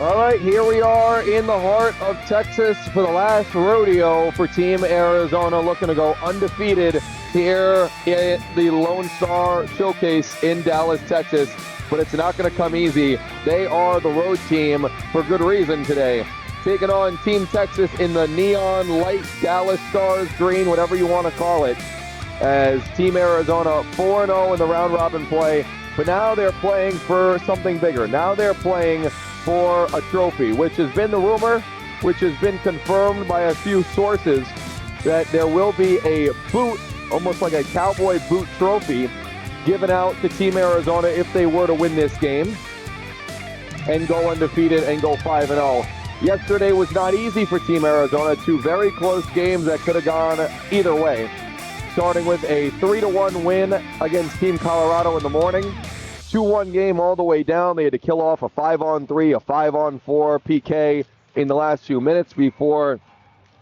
All right, here we are in the heart of Texas for the last rodeo for Team Arizona, looking to go undefeated here in the Lone Star Showcase in Dallas, Texas. But it's not going to come easy. They are the road team for good reason today. Taking on Team Texas in the neon light Dallas Stars green, whatever you want to call it, as Team Arizona 4-0 in the round robin play. But now they're playing for something bigger. Now they're playing for a trophy, which has been the rumor, which has been confirmed by a few sources, that there will be a boot, almost like a cowboy boot trophy, given out to Team Arizona if they were to win this game and go undefeated and go 5-0. Yesterday was not easy for Team Arizona. Two very close games that could have gone either way. Starting with a 3-1 win against Team Colorado in the morning. 2-1 game all the way down. They had to kill off a 5-on-3, a 5-on-4 PK in the last few minutes before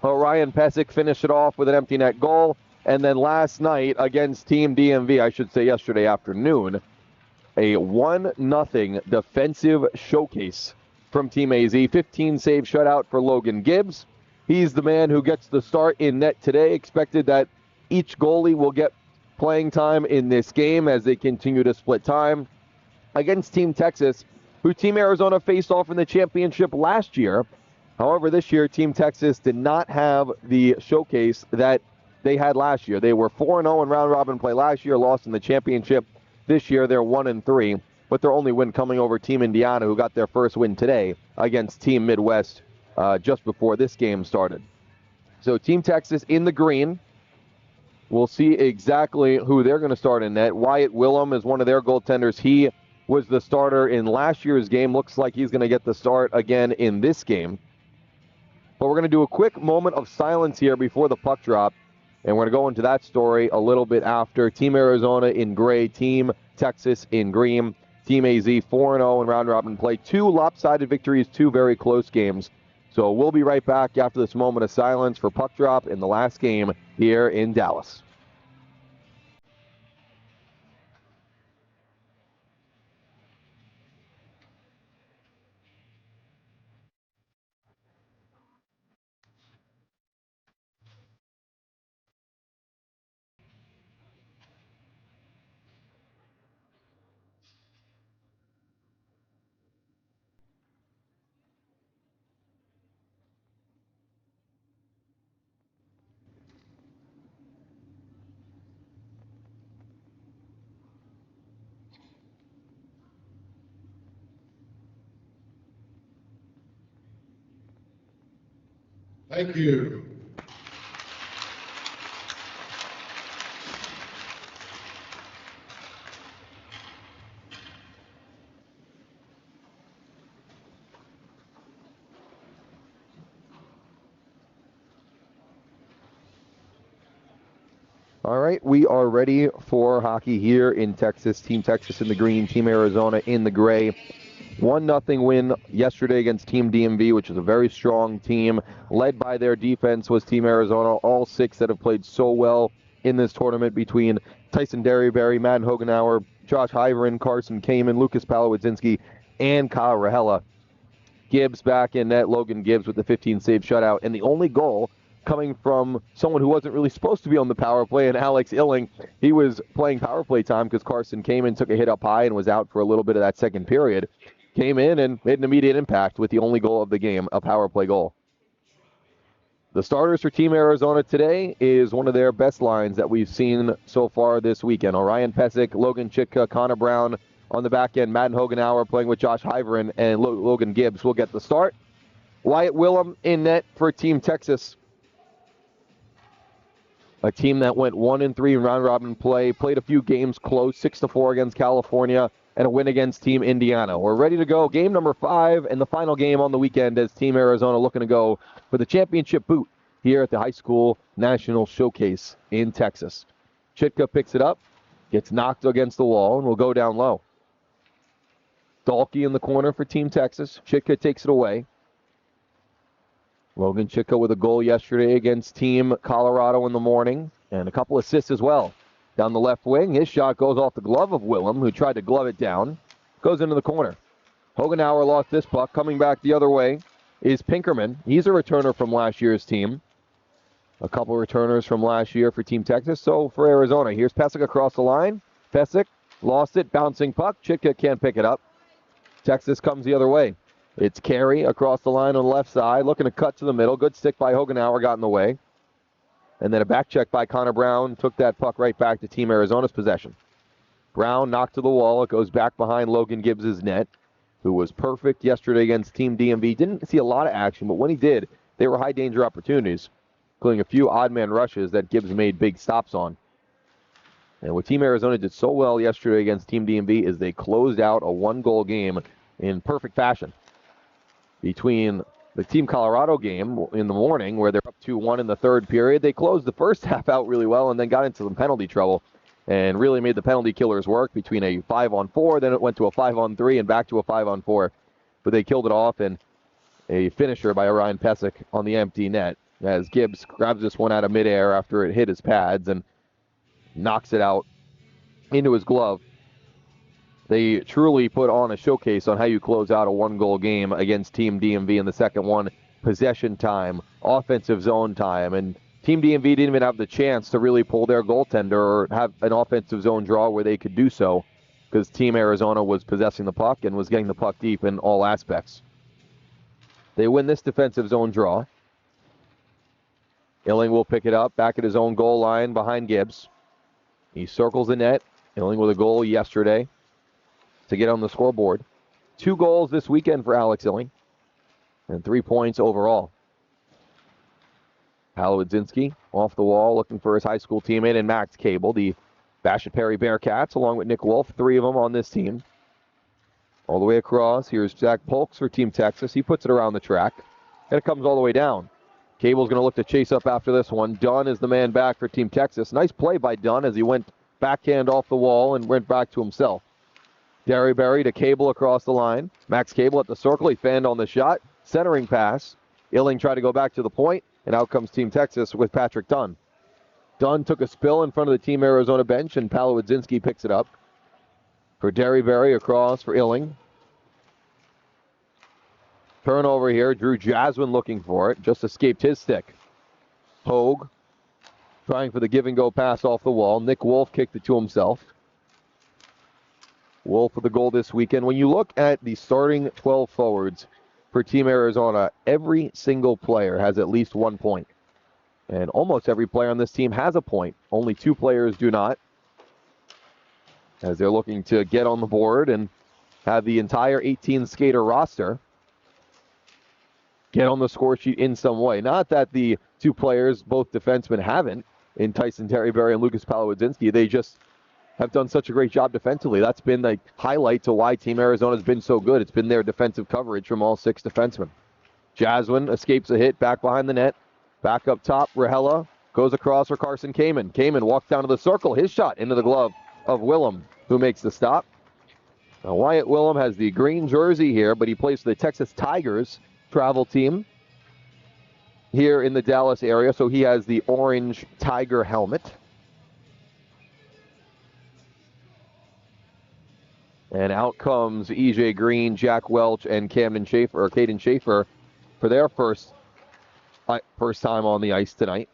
Ryan Pesic finished it off with an empty net goal. And then last night against Team DMV, I should say yesterday afternoon, a 1-0 defensive showcase from Team AZ. 15-save shutout for Logan Gibbs. He's the man who gets the start in net today. Expected that each goalie will get playing time in this game as they continue to split time against Team Texas, who Team Arizona faced off in the championship last year. However, this year, Team Texas did not have the showcase that they had last year. They were 4-0 in round-robin play last year, lost in the championship. This year, they're 1-3, but their only win coming over Team Indiana, who got their first win today against Team Midwest just before this game started. So Team Texas in the green. We'll see exactly who they're going to start in net. Wyatt Willem is one of their goaltenders. He was the starter in last year's game. Looks like he's going to get the start again in this game. But we're going to do a quick moment of silence here before the puck drop, and we're going to go into that story a little bit after. Team Arizona in gray, Team Texas in green. Team AZ 4-0 in round-robin play. 2 lopsided victories, 2 very close games. So we'll be right back after this moment of silence for puck drop in the last game here in Dallas. Thank you. All right, we are ready for hockey here in Texas. Team Texas in the green, Team Arizona in the gray. 1-0 win yesterday against Team DMV, which is a very strong team. Led by their defense was Team Arizona, all 6 that have played so well in this tournament between Tyson Derryberry, Matt Hogenauer, Josh Hyverin, Carson Kamen, Lucas Palowidzinski, and Kyle Rahela. Gibbs back in net, Logan Gibbs with the 15-save shutout, and the only goal coming from someone who wasn't really supposed to be on the power play, and Alex Illing. He was playing power play time because Carson Kamen took a hit up high and was out for a little bit of that second period. Came in and made an immediate impact with the only goal of the game, a power play goal. The starters for Team Arizona today is one of their best lines that we've seen so far this weekend. Ryan Pesic, Logan Chitka, Connor Brown on the back end, Matt Hogenauer playing with Josh Hyverin, and Logan Gibbs will get the start. Wyatt Willem in net for Team Texas. A team that went 1-3 in round-robin play, played a few games close, 6-4 against California, and a win against Team Indiana. We're ready to go. Game number 5 and the final game on the weekend as Team Arizona looking to go for the championship boot here at the High School National Showcase in Texas. Chitka picks it up, gets knocked against the wall, and will go down low. Dahlke in the corner for Team Texas. Chitka takes it away. Logan Chitka with a goal yesterday against Team Colorado in the morning, and a couple assists as well. Down the left wing, his shot goes off the glove of Willem, who tried to glove it down. Goes into the corner. Hogenauer lost this puck. Coming back the other way is Pinkerman. He's a returner from last year's team. A couple returners from last year for Team Texas. So for Arizona, here's Pesic across the line. Pesic lost it, bouncing puck. Chitka can't pick it up. Texas comes the other way. It's Carey across the line on the left side, looking to cut to the middle. Good stick by Hogenauer, got in the way. And then a back check by Connor Brown took that puck right back to Team Arizona's possession. Brown knocked to the wall. It goes back behind Logan Gibbs' net, who was perfect yesterday against Team DMV. Didn't see a lot of action, but when he did, they were high-danger opportunities, including a few odd-man rushes that Gibbs made big stops on. And what Team Arizona did so well yesterday against Team DMV is they closed out a one-goal game in perfect fashion. Between the Team Colorado game in the morning, where they're up 2-1 in the third period, they closed the first half out really well and then got into some penalty trouble and really made the penalty killers work between a 5-on-4, then it went to a 5-on-3 and back to a 5-on-4. But they killed it off, and a finisher by Orion Pesic on the empty net as Gibbs grabs this one out of midair after it hit his pads and knocks it out into his glove. They truly put on a showcase on how you close out a one-goal game against Team DMV in the second one. Possession time, offensive zone time, and Team DMV didn't even have the chance to really pull their goaltender or have an offensive zone draw where they could do so because Team Arizona was possessing the puck and was getting the puck deep in all aspects. They win this defensive zone draw. Illing will pick it up back at his own goal line behind Gibbs. He circles the net. Illing with a goal yesterday to get on the scoreboard. 2 goals this weekend for Alex Illing and 3 points overall. Palawidzinski off the wall looking for his high school teammate and Max Cable, the Bassett Perry Bearcats, along with Nick Wolf, 3 of them on this team. All the way across, here's Zach Polks for Team Texas. He puts it around the track, and it comes all the way down. Cable's going to look to chase up after this one. Dunn is the man back for Team Texas. Nice play by Dunn as he went backhand off the wall and went back to himself. Derryberry to Cable across the line. Max Cable at the circle. He fanned on the shot. Centering pass. Illing tried to go back to the point, and out comes Team Texas with Patrick Dunn. Dunn took a spill in front of the Team Arizona bench, and Palawidzinski picks it up. For Derryberry across for Illing. Turnover here. Drew Jaswin looking for it. Just escaped his stick. Hogue trying for the give-and-go pass off the wall. Nick Wolf kicked it to himself. Wolf with the goal this weekend. When you look at the starting 12 forwards for Team Arizona, every single player has at least 1 point. And almost every player on this team has a point. Only 2 players do not, as they're looking to get on the board and have the entire 18-skater roster get on the score sheet in some way. Not that the 2 players, both defensemen, haven't, in Tyson Derryberry and Lucas Palawidzinski. They just have done such a great job defensively. That's been the highlight to why Team Arizona has been so good. It's been their defensive coverage from all 6 defensemen. Jaswin escapes a hit back behind the net. Back up top, Rahela goes across for Carson Kamen. Kamen walks down to the circle. His shot into the glove of Willem, who makes the stop. Now, Wyatt Willem has the green jersey here, but he plays for the Texas Tigers travel team here in the Dallas area, so he has the orange Tiger helmet. And out comes EJ Green, Jack Welch, and Caden Schaefer for their first time on the ice tonight.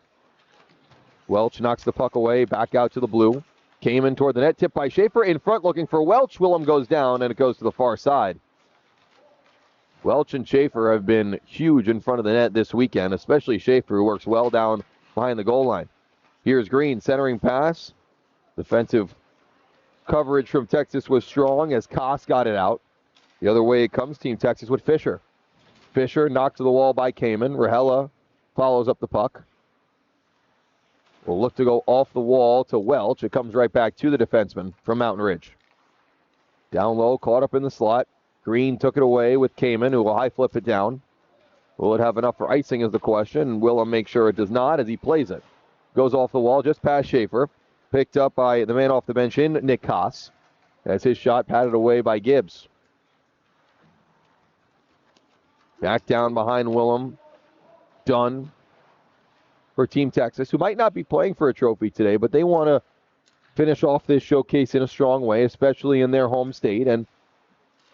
Welch knocks the puck away, back out to the blue. Came in toward the net, tipped by Schaefer. In front looking for Welch. Willem goes down, and it goes to the far side. Welch and Schaefer have been huge in front of the net this weekend, especially Schaefer, who works well down behind the goal line. Here's Green, centering pass. Defensive coverage from Texas was strong as Koss got it out. The other way it comes, Team Texas with Fisher. Fisher knocked to the wall by Kamen. Rahela follows up the puck. Will look to go off the wall to Welch. It comes right back to the defenseman from Mountain Ridge. Down low, caught up in the slot. Green took it away with Kamen, who will high flip it down. Will it have enough for icing is the question, and Willem make sure it does not as he plays it. Goes off the wall just past Schaefer. Picked up by the man off the bench in Nick Koss. As his shot patted away by Gibbs. Back down behind Willem. Dunn for Team Texas, who might not be playing for a trophy today, but they want to finish off this showcase in a strong way, especially in their home state. And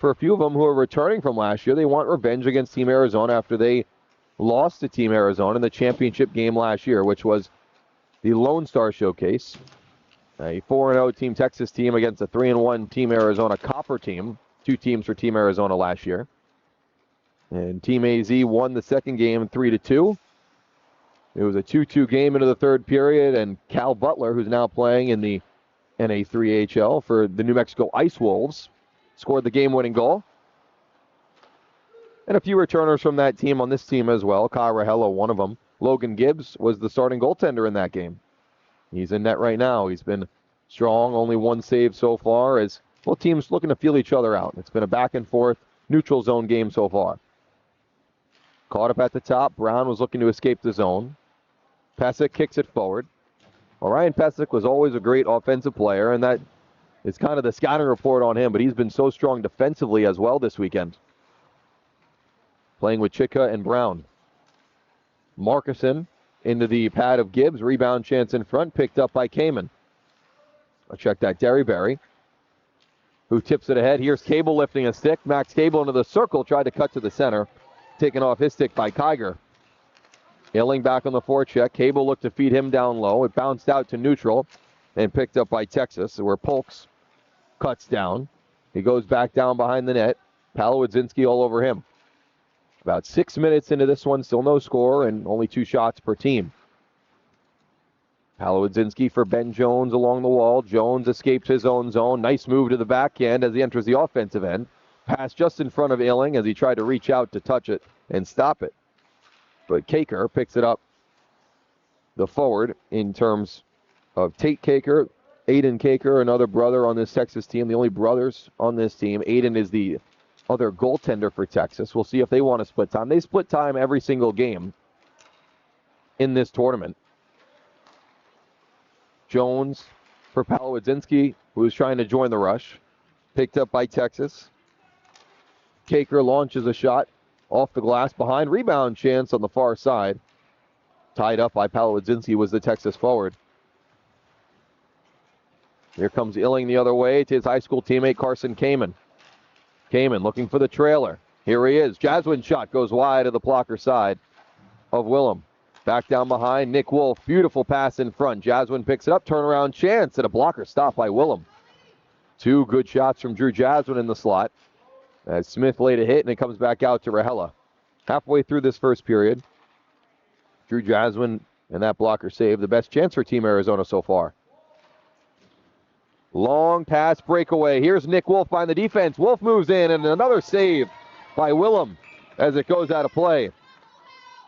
for a few of them who are returning from last year. They want revenge against Team Arizona after they lost to Team Arizona in the championship game last year, which was the Lone Star Showcase. A 4-0 Team Texas team against a 3-1 Team Arizona Copper team. 2 teams for Team Arizona last year. And Team AZ won the second game 3-2. It was a 2-2 game into the third period, and Cal Butler, who's now playing in the NA3HL for the New Mexico Ice Wolves, scored the game-winning goal. And a few returners from that team on this team as well. Kyle Rahela, one of them. Logan Gibbs was the starting goaltender in that game. He's in net right now. He's been strong, only 1 save so far as both teams looking to feel each other out. It's been a back-and-forth neutral zone game so far. Caught up at the top. Brown was looking to escape the zone. Pesic kicks it forward. Well, Ryan Pesic was always a great offensive player, and that is kind of the scouting report on him, but he's been so strong defensively as well this weekend. Playing with Chitka and Brown. Markison into the pad of Gibbs. Rebound chance in front, picked up by Kamen. I'll check that. Derryberry, who tips it ahead. Here's Cable lifting a stick. Max Cable into the circle, tried to cut to the center. Taken off his stick by Kiger. Illing back on the forecheck. Cable looked to feed him down low. It bounced out to neutral and picked up by Texas, where Polks cuts down. He goes back down behind the net. Palowidzinski all over him. About 6 minutes into this one, still no score and only 2 shots per team. Palowidzinski for Ben Jones along the wall. Jones escapes his own zone. Nice move to the backhand as he enters the offensive end. Pass just in front of Illing as he tried to reach out to touch it and stop it. But Kaker picks it up, the forward, in terms of Tate Kaker, Aiden Kaker, another brother on this Texas team, the only brothers on this team. Aiden is the other goaltender for Texas. We'll see if they want to split time. They split time every single game in this tournament. Jones for Palowidzinski, who is trying to join the rush. Picked up by Texas. Kaker launches a shot off the glass behind. Rebound chance on the far side. Tied up by Palowidzinski was the Texas forward. Here comes Illing the other way to his high school teammate Carson Kamen. Kamen looking for the trailer. Here he is. Jaswin shot goes wide of the blocker side of Willem. Back down behind. Nick Wolf. Beautiful pass in front. Jaswin picks it up. Turnaround chance and a blocker stop by Willem. 2 good shots from Drew Jaswin in the slot. As Smith laid a hit and it comes back out to Rahela. Halfway through this first period, Drew Jaswin and that blocker save. The best chance for Team Arizona so far. Long pass breakaway. Here's Nick Wolf behind the defense. Wolf moves in and another save by Willem as it goes out of play.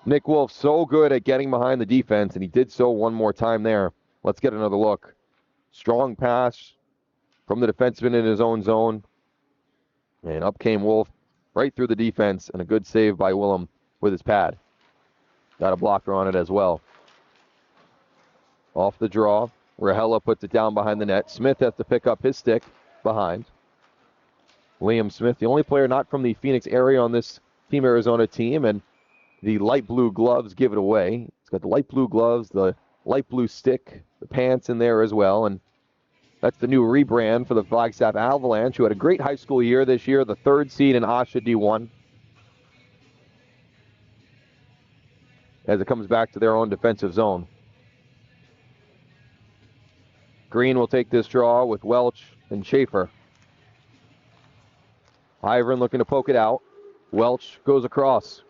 Nick Wolf so good at getting behind the defense, and he did so one more time there. Let's get another look. Strong pass from the defenseman in his own zone. And up came Wolf right through the defense, and a good save by Willem with his pad. Got a blocker on it as well. Off the draw. Rahela puts it down behind the net. Smith has to pick up his stick behind. Liam Smith, the only player not from the Phoenix area on this Team Arizona team, and the light blue gloves give it away. It's got the light blue gloves, the light blue stick, the pants in there as well, and that's the new rebrand for the Flagstaff Avalanche, who had a great high school year this year, the 3rd seed in OSHA D1. As it comes back to their own defensive zone. Green will take this draw with Welch and Schaefer. Ivern looking to poke it out. Welch goes across.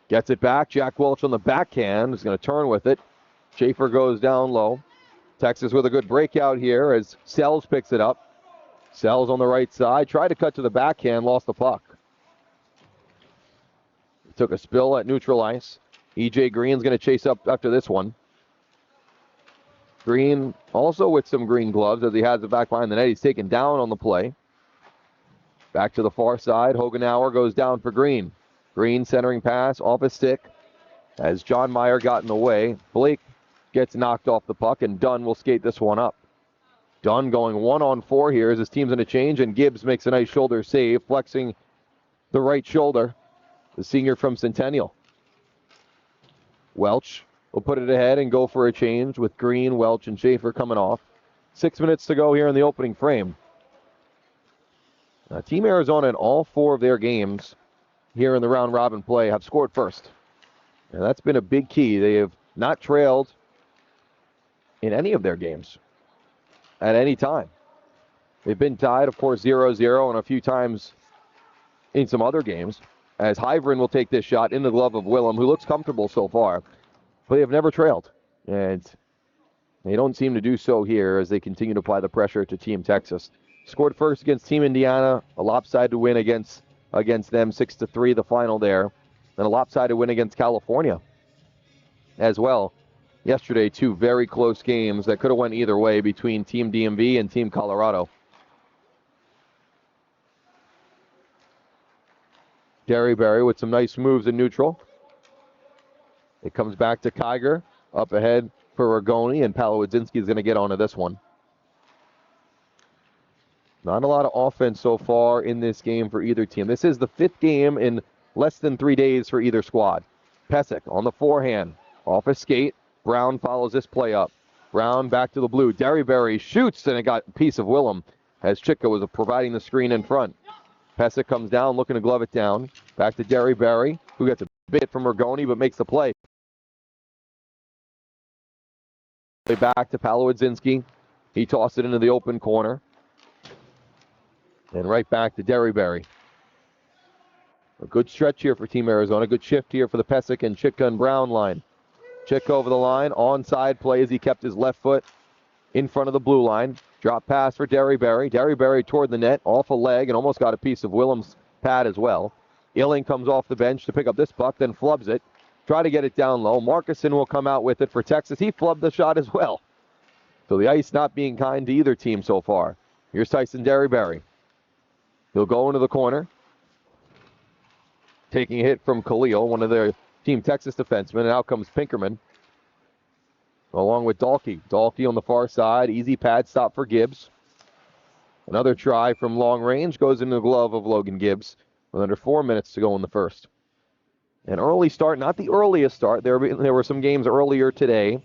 Gets it back. Jack Welch on the backhand is going to turn with it. Schaefer goes down low. Texas with a good breakout here as Sells picks it up. Sells on the right side. Tried to cut to the backhand. Lost the puck. Took a spill at neutral ice. E.J. Green's going to chase up after this one. Green also with some green gloves as he has it back behind the net. He's taken down on the play. Back to the far side. Hogenauer goes down for Green. Green centering pass off his stick as John Meyer got in the way. Blake gets knocked off the puck, and Dunn will skate this one up. Dunn going 1-on-4 here as his team's going to change, and Gibbs makes a nice shoulder save, flexing the right shoulder, the senior from Centennial. Welch will put it ahead and go for a change with Green, Welch, and Schaefer coming off. 6 minutes to go here in the opening frame. Team Arizona in all 4 of their games here in the round robin play have scored first. And that's been a big key. They have not trailed in any of their games at any time. They've been tied, of course, 0-0, and a few times in some other games, as Hyvren will take this shot in the glove of Willem, who looks comfortable so far, but they have never trailed. And they don't seem to do so here as they continue to apply the pressure to Team Texas. Scored first against Team Indiana, a lopsided win against them, 6-3, the final there. And a lopsided win against California as well. Yesterday, 2 very close games that could have went either way between Team DMV and Team Colorado. Derryberry with some nice moves in neutral. It comes back to Kiger, up ahead for Ragoni, and Palowidzinski is going to get onto this one. Not a lot of offense so far in this game for either team. This is the 5th game in less than 3 days for either squad. Pesic on the forehand, off a skate. Brown follows this play up. Brown back to the blue. Derryberry shoots, and it got a piece of Willem as Chitka was providing the screen in front. Pesic comes down, looking to glove it down. Back to Derryberry, who gets a bit from Ragoni, but makes the play. Back to Palowidzinski. He tossed it into the open corner. And right back to Derryberry. A good stretch here for Team Arizona. Good shift here for the Pesic and Chitka and Brown line. Chitka over the line. Onside play as he kept his left foot in front of the blue line. Drop pass for Derryberry. Derryberry toward the net, off a leg, and almost got a piece of Willem's pad as well. Illing comes off the bench to pick up this puck, then flubs it. Try to get it down low. Markuson will come out with it for Texas. He flubbed the shot as well. So the ice not being kind to either team so far. Here's Tyson Derryberry. He'll go into the corner. Taking a hit from Khalil, one of their Team Texas defensemen, and out comes Pinkerman. Along with Dahlke. Dahlke on the far side. Easy pad stop for Gibbs. Another try from long range goes into the glove of Logan Gibbs with under 4 minutes to go in the first. An early start, not the earliest start. There were some games earlier today.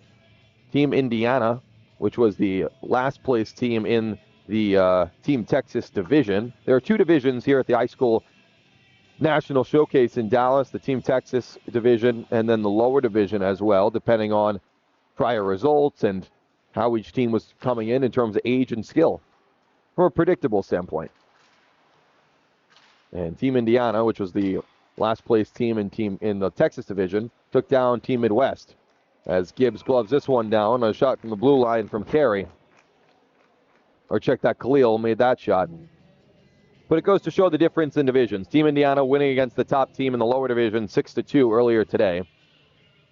Team Indiana, which was the last place team in the Team Texas division. There are 2 divisions here at the high school National Showcase in Dallas, the Team Texas division, and then the lower division as well, depending on prior results and how each team was coming in terms of age and skill from a predictable standpoint. And Team Indiana, which was the last place team in the Texas division, took down Team Midwest as Gibbs gloves this one down. A shot from the blue line from Carey. Or check that, Khalil made that shot. But it goes to show the difference in divisions. Team Indiana winning against the top team in the lower division 6-2 earlier today.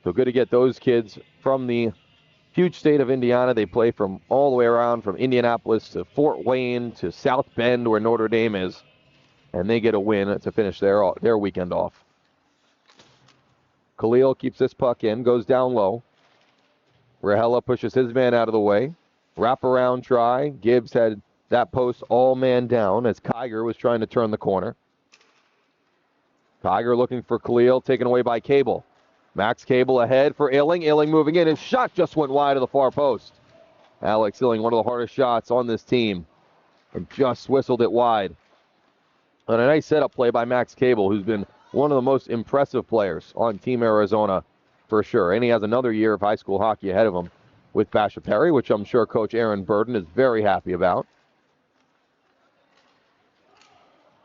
So good to get those kids from the huge state of Indiana. They play from all the way around, from Indianapolis to Fort Wayne to South Bend, where Notre Dame is. And they get a win to finish their weekend off. Khalil keeps this puck in, goes down low. Rahela pushes his man out of the way. Wraparound try. Gibbs had that post all man down as Kiger was trying to turn the corner. Kiger looking for Khalil, taken away by Cable. Max Cable ahead for Illing. Illing moving in. His shot just went wide of the far post. Alex Illing, one of the hardest shots on this team, and just whistled it wide. And a nice setup play by Max Cable, who's been one of the most impressive players on Team Arizona for sure. And he has another year of high school hockey ahead of him with Basha Perry, which I'm sure Coach Aaron Burden is very happy about.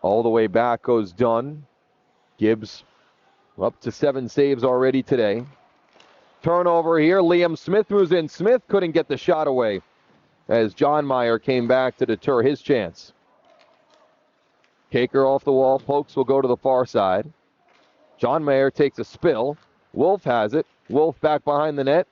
All the way back goes Dunn. Gibbs up to 7 saves already today. Turnover here. Liam Smith moves in. Smith couldn't get the shot away as John Meyer came back to deter his chance. Kaker off the wall. Pokes will go to the far side. John Mayer takes a spill. Wolf has it. Wolf back behind the net.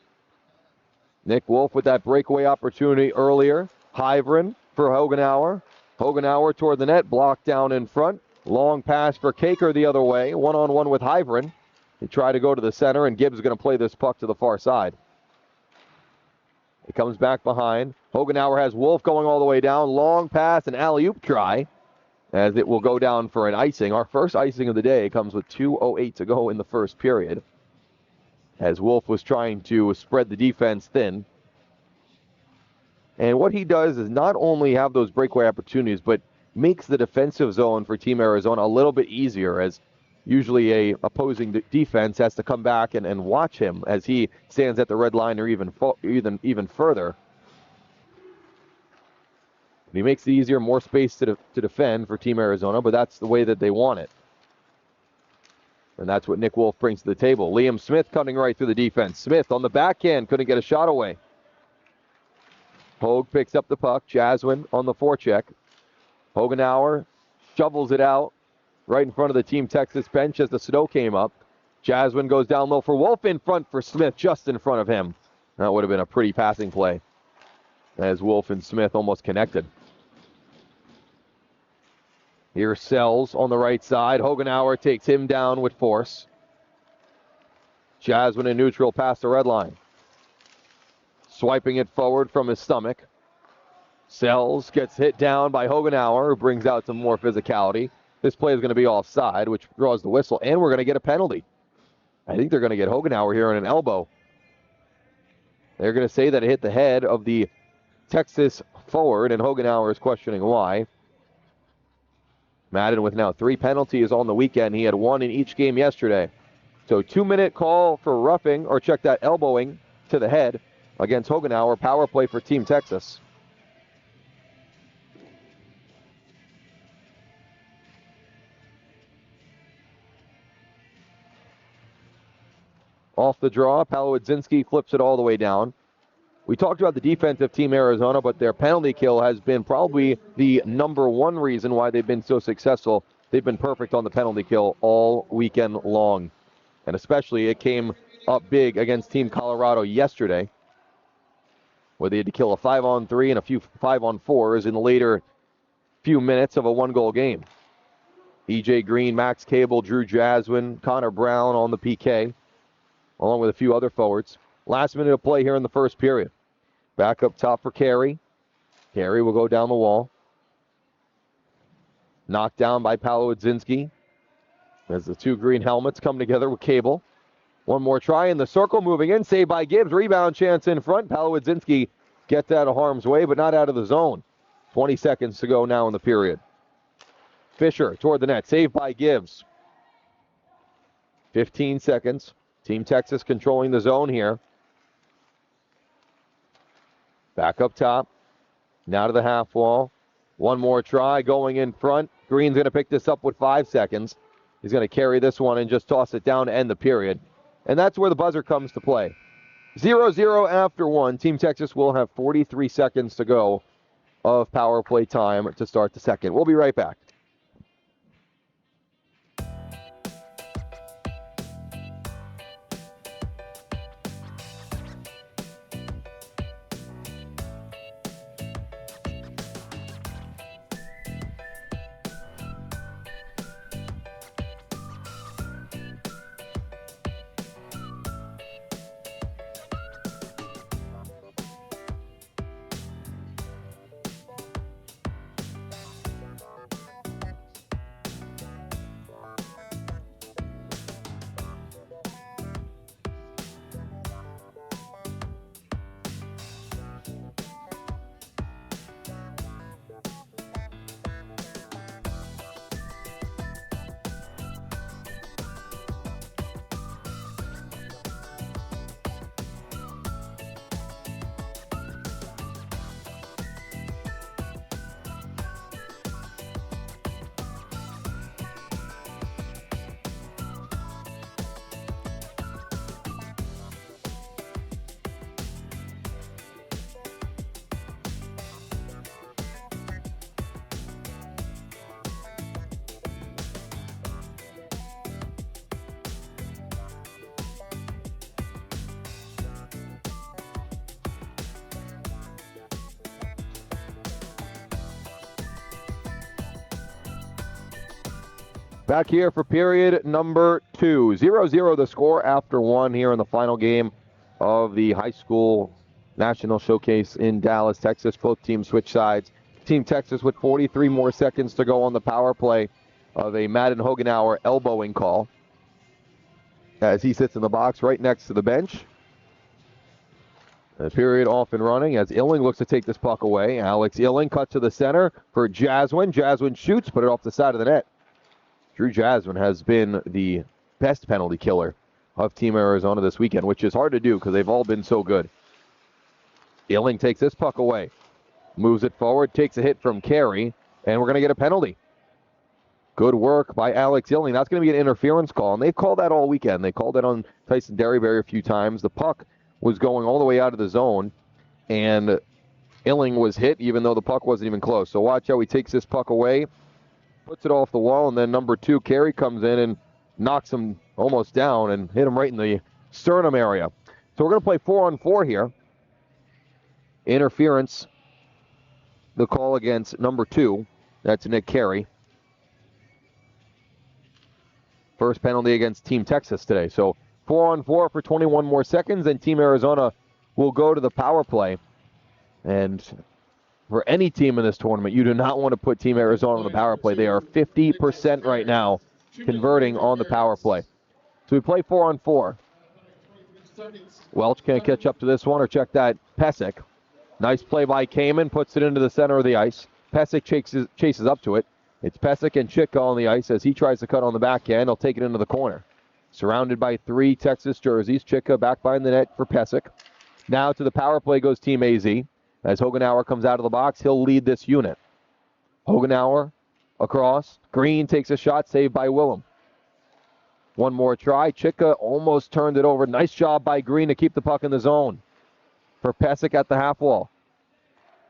Nick Wolf with that breakaway opportunity earlier. Hyvren for Hogenauer. Hogenauer toward the net. Blocked down in front. Long pass for Kaker the other way. One-on-one with Hyvren. He tried to go to the center, and Gibbs is going to play this puck to the far side. He comes back behind. Hogenauer has Wolf going all the way down. Long pass, an alley-oop try, as it will go down for an icing. Our first icing of the day comes with 2:08 to go in the first period, as Wolf was trying to spread the defense thin. And what he does is not only have those breakaway opportunities, but makes the defensive zone for Team Arizona a little bit easier, as usually a opposing defense has to come back and watch him as he stands at the red line or even further. He makes it easier, more space to defend for Team Arizona, but that's the way that they want it. And that's what Nick Wolf brings to the table. Liam Smith cutting right through the defense. Smith on the backhand, couldn't get a shot away. Hogue picks up the puck. Jaswin on the forecheck. Hogenauer shovels it out right in front of the Team Texas bench as the snow came up. Jaswin goes down low for Wolf, in front for Smith, just in front of him. That would have been a pretty passing play as Wolf and Smith almost connected. Here's Sells on the right side. Hogenauer takes him down with force. Jaswin in neutral past the red line. Swiping it forward from his stomach. Sells gets hit down by Hogenauer, who brings out some more physicality. This play is going to be offside, which draws the whistle, and we're going to get a penalty. I think they're going to get Hogenauer here on an elbow. They're going to say that it hit the head of the Texas forward, and Hogenauer is questioning why. Madden with now 3 penalties on the weekend. He had 1 in each game yesterday. So 2-minute call for roughing, or check that, elbowing to the head against Hogenauer. Power play for Team Texas. Off the draw, Palowidzinski flips it all the way down. We talked about the defensive Team Arizona, but their penalty kill has been probably the #1 reason why they've been so successful. They've been perfect on the penalty kill all weekend long. And especially it came up big against Team Colorado yesterday, where they had to kill a 5-on-3 and a few 5-on-4s in the later few minutes of a 1-goal game. E.J. Green, Max Cable, Drew Jaswin, Connor Brown on the PK, along with a few other forwards. Last minute of play here in the first period. Back up top for Carey. Carey will go down the wall. Knocked down by Palowidzinski as the 2 green helmets come together with Cable. One more try in the circle, moving in, saved by Gibbs. Rebound chance in front. Palowidzinski gets out of harm's way, but not out of the zone. 20 seconds to go now in the period. Fisher toward the net, saved by Gibbs. 15 seconds. Team Texas controlling the zone here. Back up top. Now to the half wall. One more try going in front. Green's going to pick this up with 5 seconds. He's going to carry this one and just toss it down to end the period. And that's where the buzzer comes to play. 0-0 after 1. Team Texas will have 43 seconds to go of power play time to start the second. We'll be right back. Back here for period number 2. 0-0 the score after 1 here in the final game of the high school national showcase in Dallas, Texas. Both teams switch sides. Team Texas with 43 more seconds to go on the power play of a Madden Hogenauer elbowing call as he sits in the box right next to the bench. The period off and running as Illing looks to take this puck away. Alex Illing cuts to the center for Jaswin. Jaswin shoots, put it off the side of the net. Drew Jaswin has been the best penalty killer of Team Arizona this weekend, which is hard to do because they've all been so good. Illing takes this puck away, moves it forward, takes a hit from Carey, and we're going to get a penalty. Good work by Alex Illing. That's going to be an interference call, and they've called that all weekend. They called it on Tyson Derryberry a few times. The puck was going all the way out of the zone, and Illing was hit even though the puck wasn't even close. So watch how he takes this puck away, puts it off the wall, and then number 2, Carey, comes in and knocks him almost down and hit him right in the sternum area. So we're going to play 4-on-4 here. Interference, the call against number 2. That's Nick Carey. First penalty against Team Texas today. So 4-on-4 for 21 more seconds, and Team Arizona will go to the power play. And for any team in this tournament, you do not want to put Team Arizona on the power play. They are 50% right now converting on the power play. So we play 4-on-4. Welch can't catch up to this one, or check that. Pesek. Nice play by Kamen, puts it into the center of the ice. Pesek chases up to it. It's Pesek and Chitka on the ice as he tries to cut on the backhand. He'll take it into the corner. Surrounded by 3 Texas jerseys. Chitka back behind the net for Pesek. Now to the power play goes Team AZ. As Hogenauer comes out of the box, he'll lead this unit. Hogenauer across. Green takes a shot, saved by Willem. One more try. Chitka almost turned it over. Nice job by Green to keep the puck in the zone for Pesek at the half wall.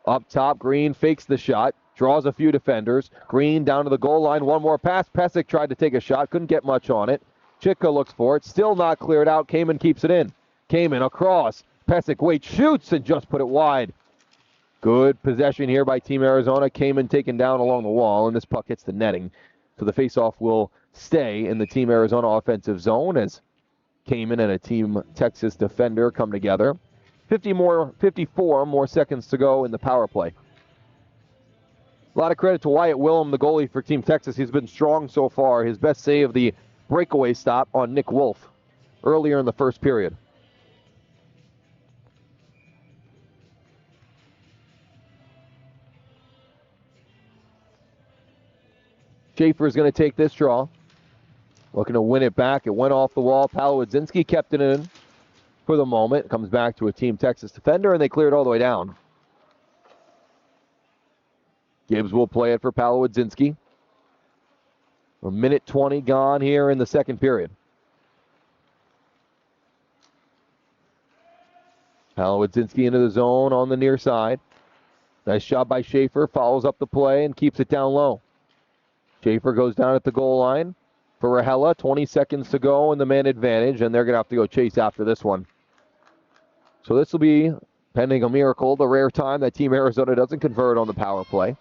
Up top, Green fakes the shot, draws a few defenders. Green down to the goal line. One more pass. Pesek tried to take a shot, couldn't get much on it. Chitka looks for it, still not cleared out. Kamen keeps it in. Kamen across. Pesek waits, shoots, and just put it wide. Good possession here by Team Arizona. Kamen taken down along the wall, and this puck hits the netting. So the faceoff will stay in the Team Arizona offensive zone as Kamen and a Team Texas defender come together. 54 more seconds to go in the power play. A lot of credit to Wyatt Willem, the goalie for Team Texas. He's been strong so far. His best save, the breakaway stop on Nick Wolf earlier in the first period. Schaefer is going to take this draw. Looking to win it back. It went off the wall. Palawodzinski kept it in for the moment. Comes back to a Team Texas defender, and they clear it all the way down. Gibbs will play it for Palawodzinski. A minute 20 gone here in the second period. Palawodzinski into the zone on the near side. Nice job by Schaefer. Follows up the play and keeps it down low. Schaefer goes down at the goal line for Rahela. 20 seconds to go in the man advantage, and they're going to have to go chase after this one. So this will be, pending a miracle, the rare time that Team Arizona doesn't convert on the power play.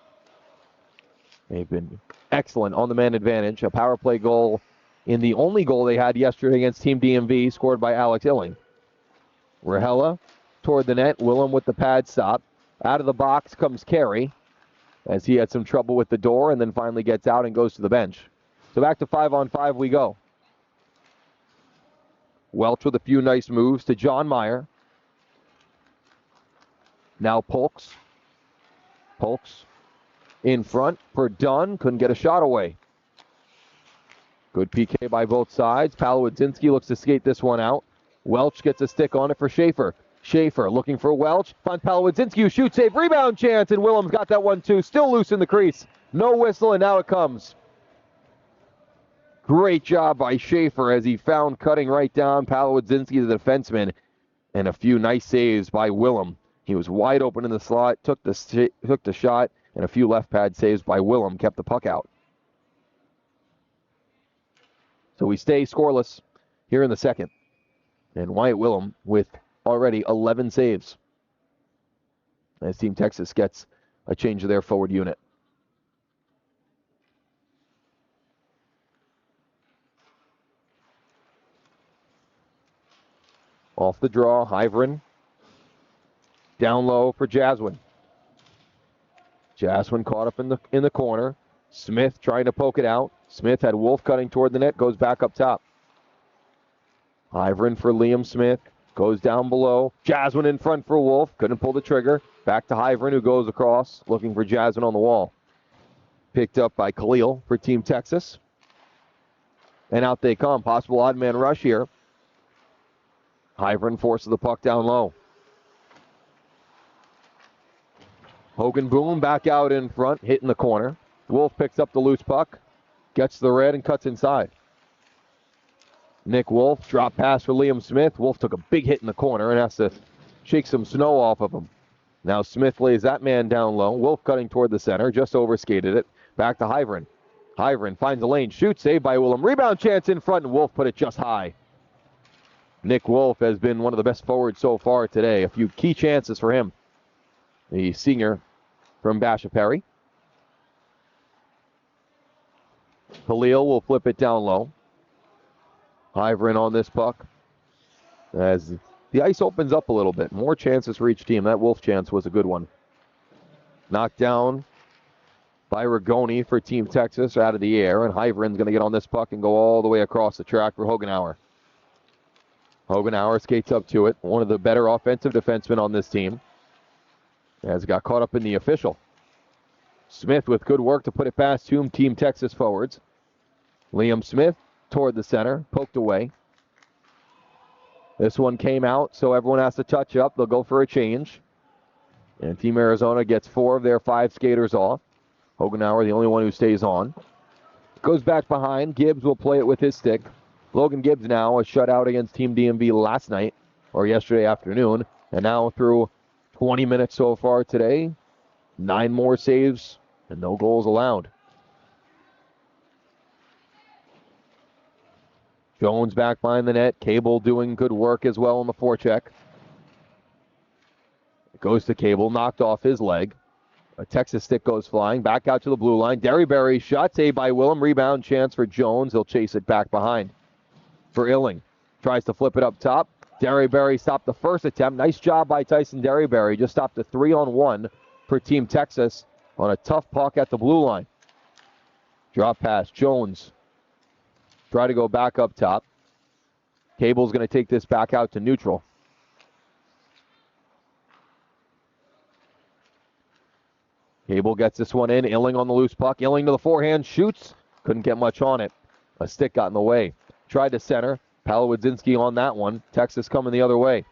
They've been excellent on the man advantage. A power play goal in the only goal they had yesterday against Team DMV, scored by Alex Illing. Rahela toward the net. Willem with the pad stop. Out of the box comes Carey, as he had some trouble with the door and then finally gets out and goes to the bench. So back to 5-on-5 we go. Welch with a few nice moves to John Meyer. Now Polks. Polks in front for Dunn. Couldn't get a shot away. Good PK by both sides. Palawodzinski looks to skate this one out. Welch gets a stick on it for Schaefer. Schaefer looking for Welch. Finds Palawodzinski, who shoots, save, rebound chance, and Willem's got that one too. Still loose in the crease. No whistle, and now it comes. Great job by Schaefer as he found cutting right down Palawodzinski, the defenseman, and a few nice saves by Willem. He was wide open in the slot, took the shot, and a few left pad saves by Willem kept the puck out. So we stay scoreless here in the second. And Wyatt Willem with already 11 saves as Team Texas gets a change of their forward unit. Off the draw, Hyveren. Down low for Jaswin. Jaswin caught up in the corner. Smith trying to poke it out. Smith had Wolf cutting toward the net, goes back up top. Hyveren for Liam Smith. Goes down below. Jasmine in front for Wolf. Couldn't pull the trigger. Back to Hyvern, who goes across, looking for Jasmine on the wall. Picked up by Khalil for Team Texas. And out they come. Possible odd man rush here. Hyvern forces the puck down low. Hogan Boom back out in front, hitting the corner. Wolf picks up the loose puck, gets the red and cuts inside. Nick Wolf, drop pass for Liam Smith. Wolf took a big hit in the corner and has to shake some snow off of him. Now Smith lays that man down low. Wolf cutting toward the center, just overskated it. Back to Hyvern. Hyvern finds a lane, shoots, saved by Willem. Rebound chance in front, and Wolf put it just high. Nick Wolf has been one of the best forwards so far today. A few key chances for him. The senior from Bashaperi. Khalil will flip it down low. Hyvern on this puck. As the ice opens up a little bit. More chances for each team. That Wolf chance was a good one. Knocked down by Rigoni for Team Texas out of the air. And Hyvern's going to get on this puck and go all the way across the track for Hogenauer. Hogenauer skates up to it. One of the better offensive defensemen on this team. As it got caught up in the official. Smith with good work to put it past Team Texas forwards. Liam Smith toward the center, poked away. This one came out, so everyone has to touch up. They'll go for a change. And Team Arizona gets 4 of their 5 skaters off. Hogenauer, the only one who stays on. Goes back behind. Gibbs will play it with his stick. Logan Gibbs now a shutout against Team DMV last night, or yesterday afternoon. And now through 20 minutes so far today, 9 more saves and no goals allowed. Jones back behind the net. Cable doing good work as well on the forecheck. It goes to Cable, knocked off his leg. A Texas stick goes flying. Back out to the blue line. Derryberry shot saved by Willem. Rebound chance for Jones. He'll chase it back behind for Illing. Tries to flip it up top. Derryberry stopped the first attempt. Nice job by Tyson Derryberry. Just stopped a 3-on-1 for Team Texas on a tough puck at the blue line. Drop pass. Jones try to go back up top. Cable's going to take this back out to neutral. Cable gets this one in. Illing on the loose puck. Illing to the forehand. Shoots. Couldn't get much on it. A stick got in the way. Tried to center. Palawodzinski on that one. Texas coming the other way.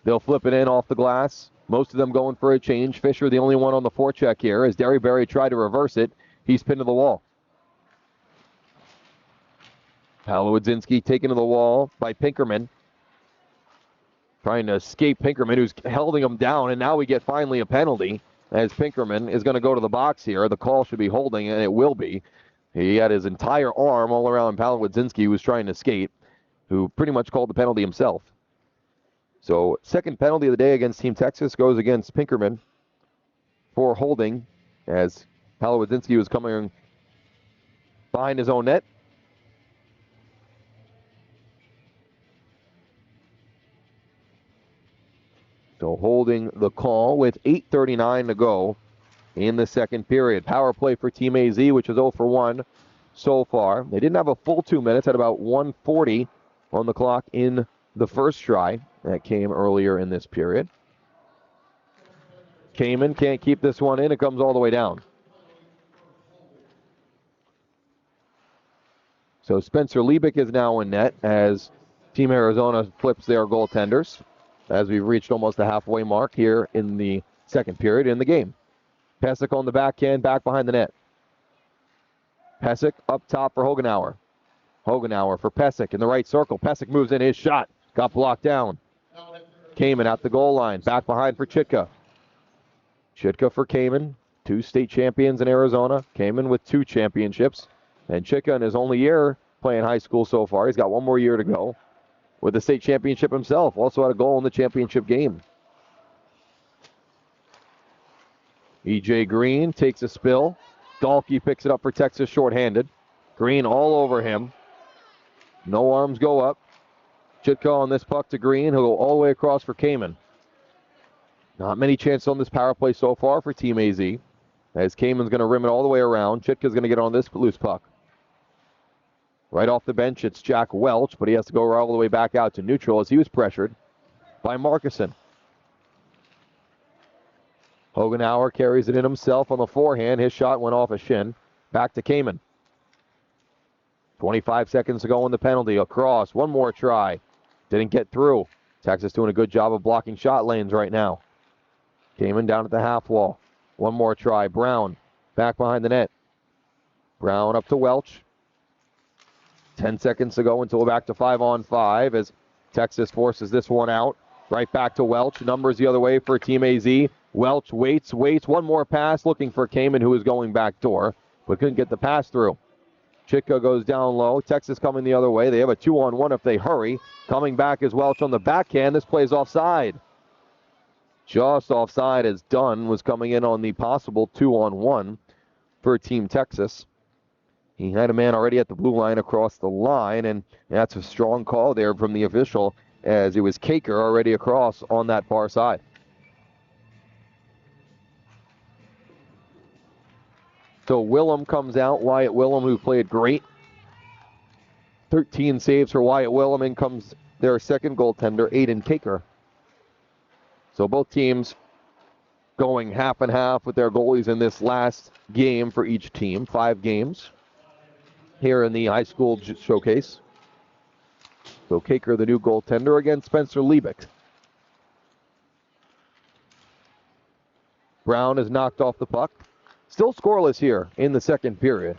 They'll flip it in off the glass. Most of them going for a change. Fisher the only one on the forecheck here. As Derryberry tried to reverse it, he's pinned to the wall. Palawodzinski taken to the wall by Pinkerman. Trying to escape Pinkerman, who's holding him down, and now we get finally a penalty as Pinkerman is going to go to the box here. The call should be holding, and it will be. He had his entire arm all around Palawodzinski, who was trying to skate, who pretty much called the penalty himself. So, second penalty of the day against Team Texas goes against Pinkerman for holding, as Palawodzinski was coming behind his own net. So holding the call with 8:39 to go in the second period. Power play for Team AZ, which is 0 for 1 so far. They didn't have a full 2 minutes, at about 1:40 on the clock in the first try. That came earlier in this period. Kamen can't keep this one in. It comes all the way down. So Spencer Liebig is now in net as Team Arizona flips their goaltenders, as we've reached almost the halfway mark here in the second period in the game. Pesic on the backhand, back behind the net. Pesic up top for Hogenauer. Hogenauer for Pesic in the right circle. Pesic moves in, his shot got blocked down. Kamen at the goal line, back behind for Chitka. Chitka for Kamen, 2 state champions in Arizona. Kamen with 2 championships. And Chitka in his only year playing high school so far. He's got 1 more year to go with the state championship himself. Also had a goal in the championship game. E.J. Green takes a spill. Dahlke picks it up for Texas shorthanded. Green all over him. No arms go up. Chitka on this puck to Green. He'll go all the way across for Kamen. Not many chances on this power play so far for Team AZ. As Kamen's going to rim it all the way around. Chitka's going to get on this loose puck. Right off the bench, it's Jack Welch, but he has to go all the way back out to neutral as he was pressured by Markison. Hogenauer carries it in himself on the forehand. His shot went off a shin. Back to Kamen. 25 seconds to go in the penalty. Across. One more try. Didn't get through. Texas doing a good job of blocking shot lanes right now. Kamen down at the half wall. One more try. Brown back behind the net. Brown up to Welch. 10 seconds to go until we're back to 5-on-5 as Texas forces this one out. Right back to Welch. Numbers the other way for Team AZ. Welch waits. One more pass looking for Kamen, who is going back door, but couldn't get the pass through. Chitka goes down low. Texas coming the other way. They have a 2-on-1 if they hurry. Coming back is Welch on the backhand. This plays offside. Just offside as Dunn was coming in on the possible 2-on-1 for Team Texas. He had a man already at the blue line across the line, and that's a strong call there from the official as it was Kaker already across on that far side. So Willem comes out. Wyatt Willem, who played great. 13 saves for Wyatt Willem. In comes their second goaltender, Aiden Kaker. So both teams going half and half with their goalies in this last game for each team. 5 games here in the high school showcase. So Kaker, the new goaltender, against Spencer Liebig. Brown has knocked off the puck. Still scoreless here in the second period.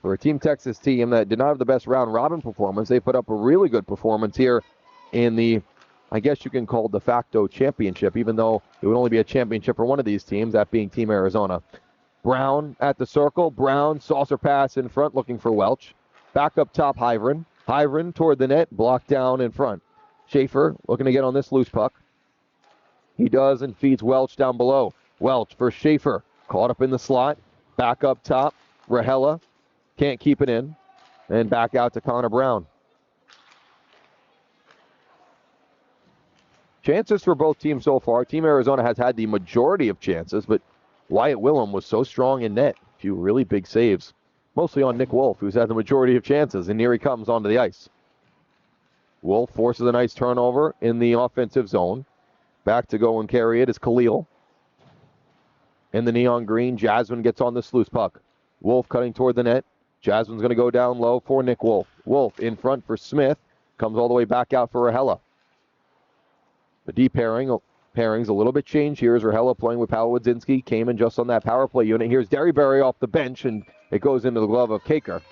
For a Team Texas team that did not have the best round robin performance, they put up a really good performance here in the, I guess you can call it de facto championship, even though it would only be a championship for one of these teams, that being Team Arizona. Brown at the circle. Brown, saucer pass in front, looking for Welch. Back up top, Hyvren. Hyvren toward the net, blocked down in front. Schaefer looking to get on this loose puck. He does and feeds Welch down below. Welch for Schaefer. Caught up in the slot. Back up top. Rahela can't keep it in. And back out to Connor Brown. Chances for both teams so far. Team Arizona has had the majority of chances, but Wyatt Willem was so strong in net. A few really big saves. Mostly on Nick Wolf, who's had the majority of chances. And here he comes onto the ice. Wolf forces a nice turnover in the offensive zone. Back to go and carry it is Khalil. In the neon green, Jasmine gets on the loose puck. Wolf cutting toward the net. Jasmine's going to go down low for Nick Wolf. Wolf in front for Smith. Comes all the way back out for Rahela. The D pairings a little bit changed here as Rahela playing with Paolo Wadzinski. Came in just on that power play unit. Here's Derryberry off the bench, and it goes into the glove of Kaker.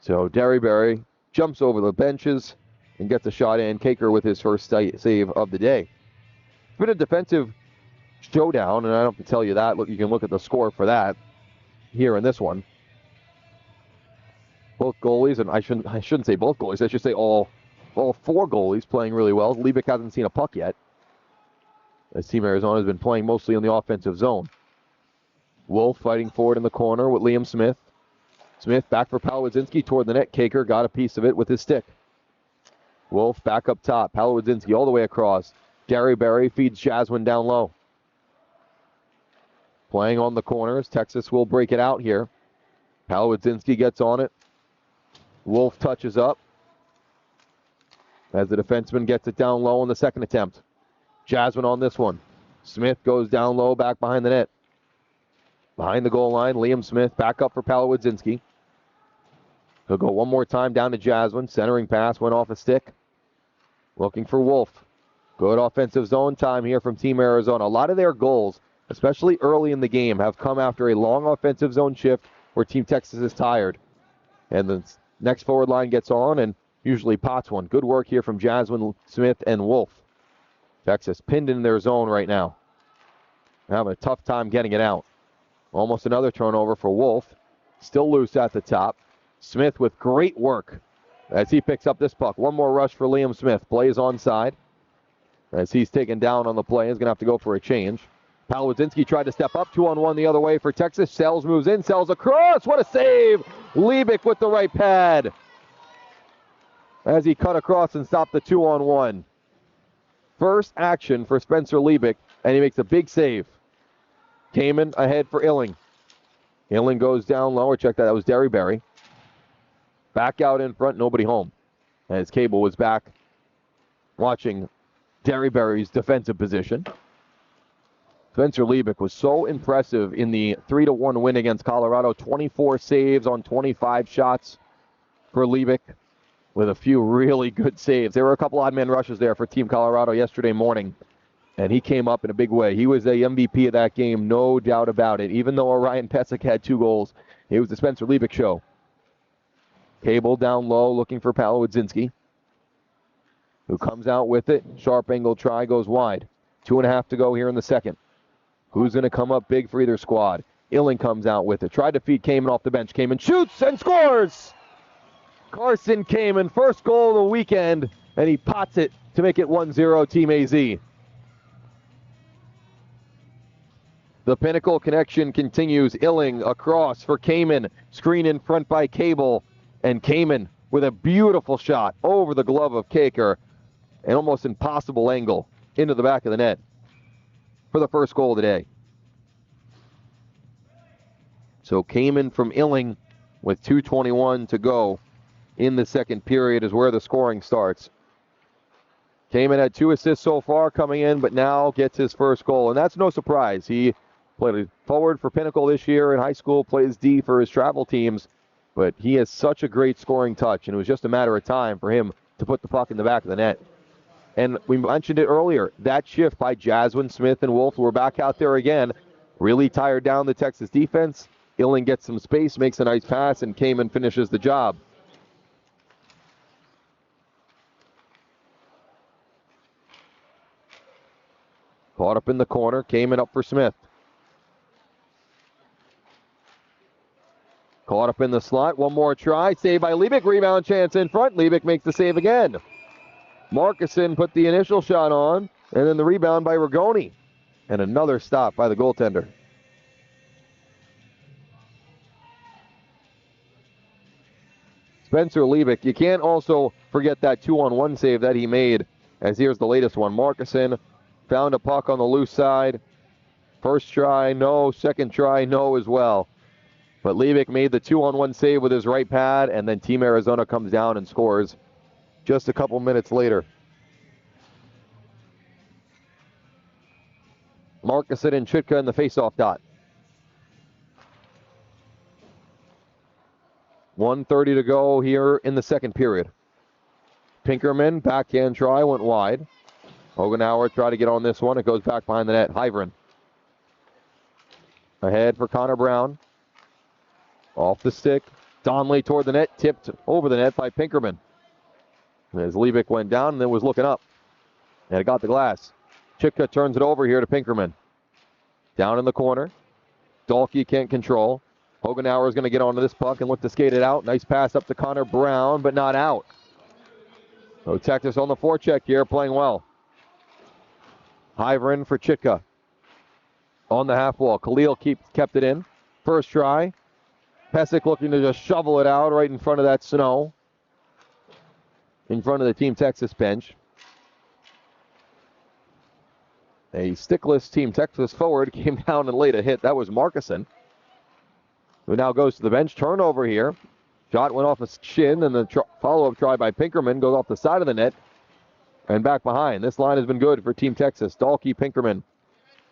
So Derryberry jumps over the benches and gets a shot in. Kaker with his first save of the day. It's been a defensive showdown, and I don't have to tell you that. Look, you can look at the score for that here in this one. Both goalies, and I shouldn't say both goalies. I should say all 4 goalies playing really well. Liebig hasn't seen a puck yet, as Team Arizona has been playing mostly in the offensive zone. Wolf fighting forward in the corner with Liam Smith. Smith back for Paolo Wadzinski toward the net. Kaker got a piece of it with his stick. Wolf back up top. Paolo Wadzinski all the way across. Derryberry feeds Jaswin down low. Playing on the corners. Texas will break it out here. Paolo Wadzinski gets on it. Wolf touches up as the defenseman gets it down low on the second attempt. Jasmine on this one. Smith goes down low back behind the net. Behind the goal line, Liam Smith back up for Paolo Wadzinski. He'll go one more time down to Jasmine. Centering pass went off a stick. Looking for Wolf. Good offensive zone time here from Team Arizona. A lot of their goals, especially early in the game, have come after a long offensive zone shift where Team Texas is tired. And the next forward line gets on and usually pots one. Good work here from Jasmine, Smith, and Wolf. Texas pinned in their zone right now. Having a tough time getting it out. Almost another turnover for Wolf. Still loose at the top. Smith with great work as he picks up this puck. One more rush for Liam Smith. Play is onside. As he's taken down on the play, he's going to have to go for a change. Paolo Wadzinski tried to step up. 2-on-1 the other way for Texas. Sells moves in. Sells across. What a save. Liebig with the right pad as he cut across and stopped the 2-on-1. First action for Spencer Liebig, and he makes a big save. Kamen ahead for Illing. Illing goes down lower. Check that. That was Derryberry. Back out in front, nobody home. As Cable was back watching Derryberry's defensive position. Spencer Liebig was so impressive in the 3-1 win against Colorado. 24 saves on 25 shots for Liebig with a few really good saves. There were a couple odd man rushes there for Team Colorado yesterday morning, and he came up in a big way. He was the MVP of that game, no doubt about it. Even though Orion Pesek had 2 goals, it was the Spencer Liebig show. Cable down low looking for Paolo Wodzinski, who comes out with it. Sharp angle try goes wide. 2.5 to go here in the second. Who's going to come up big for either squad? Illing comes out with it. Tried to feed Kamen off the bench. Kamen shoots and scores! Carson Kamen, first goal of the weekend, and he pots it to make it 1-0 Team AZ. The Pinnacle connection continues. Illing across for Kamen. Screen in front by Cable. And Kamen with a beautiful shot over the glove of Kaker. An almost impossible angle into the back of the net for the first goal of the day. So Kamen from Illing with 2:21 to go in the second period is where the scoring starts. Kamen had 2 assists so far coming in, but now gets his first goal. And that's no surprise. He played forward for Pinnacle this year in high school, plays D for his travel teams, but he has such a great scoring touch, and it was just a matter of time for him to put the puck in the back of the net. And we mentioned it earlier, that shift by Jaswin, Smith, and Wolf, who are back out there again, really tired down the Texas defense. Illing gets some space, makes a nice pass, and Kamen finishes the job. Caught up in the corner, Kamen up for Smith. Caught up in the slot, one more try, saved by Liebig, rebound chance in front. Liebig makes the save again. Markuson put the initial shot on, and then the rebound by Rigoni. And another stop by the goaltender. Spencer Liebig, you can't also forget that 2-on-1 save that he made, as here's the latest one. Markuson found a puck on the loose side. First try, no. Second try, no as well. But Liebig made the 2-on-1 save with his right pad, and then Team Arizona comes down and scores just a couple minutes later. Markuson and Chitka in the faceoff dot. 1:30 to go here in the second period. Pinkerman, backhand try, went wide. Hogenauer tried to get on this one. It goes back behind the net. Hyvren. Ahead for Connor Brown. Off the stick. Donnelly toward the net. Tipped over the net by Pinkerman. As Liebig went down and then was looking up. And it got the glass. Chitka turns it over here to Pinkerman. Down in the corner. Dahlke can't control. Hogenauer is going to get onto this puck and look to skate it out. Nice pass up to Connor Brown, but not out. So Texas on the forecheck here, playing well. Hyvren for Chitka. On the half wall. Khalil kept it in. First try. Pesek looking to just shovel it out right in front of that snow. In front of the Team Texas bench. A stickless Team Texas forward came down and laid a hit. That was Markuson, who now goes to the bench. Turnover here. Shot went off a shin, and the follow-up try by Pinkerman goes off the side of the net and back behind. This line has been good for Team Texas. Dahlke, Pinkerman,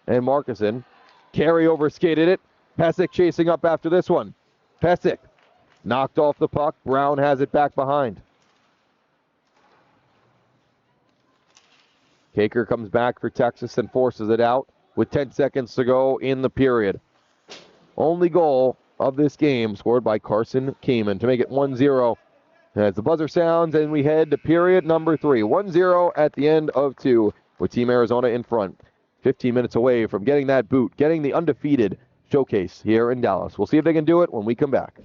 and Markuson. Carryover skated it. Pesek chasing up after this one. Pesek knocked off the puck. Brown has it back behind. Kaker comes back for Texas and forces it out with 10 seconds to go in the period. Only goal of this game scored by Carson Kamen to make it 1-0 as the buzzer sounds and we head to period number 3. 1-0 at the end of 2 with Team Arizona in front. 15 minutes away from getting that boot, getting the undefeated showcase here in Dallas. We'll see if they can do it when we come back.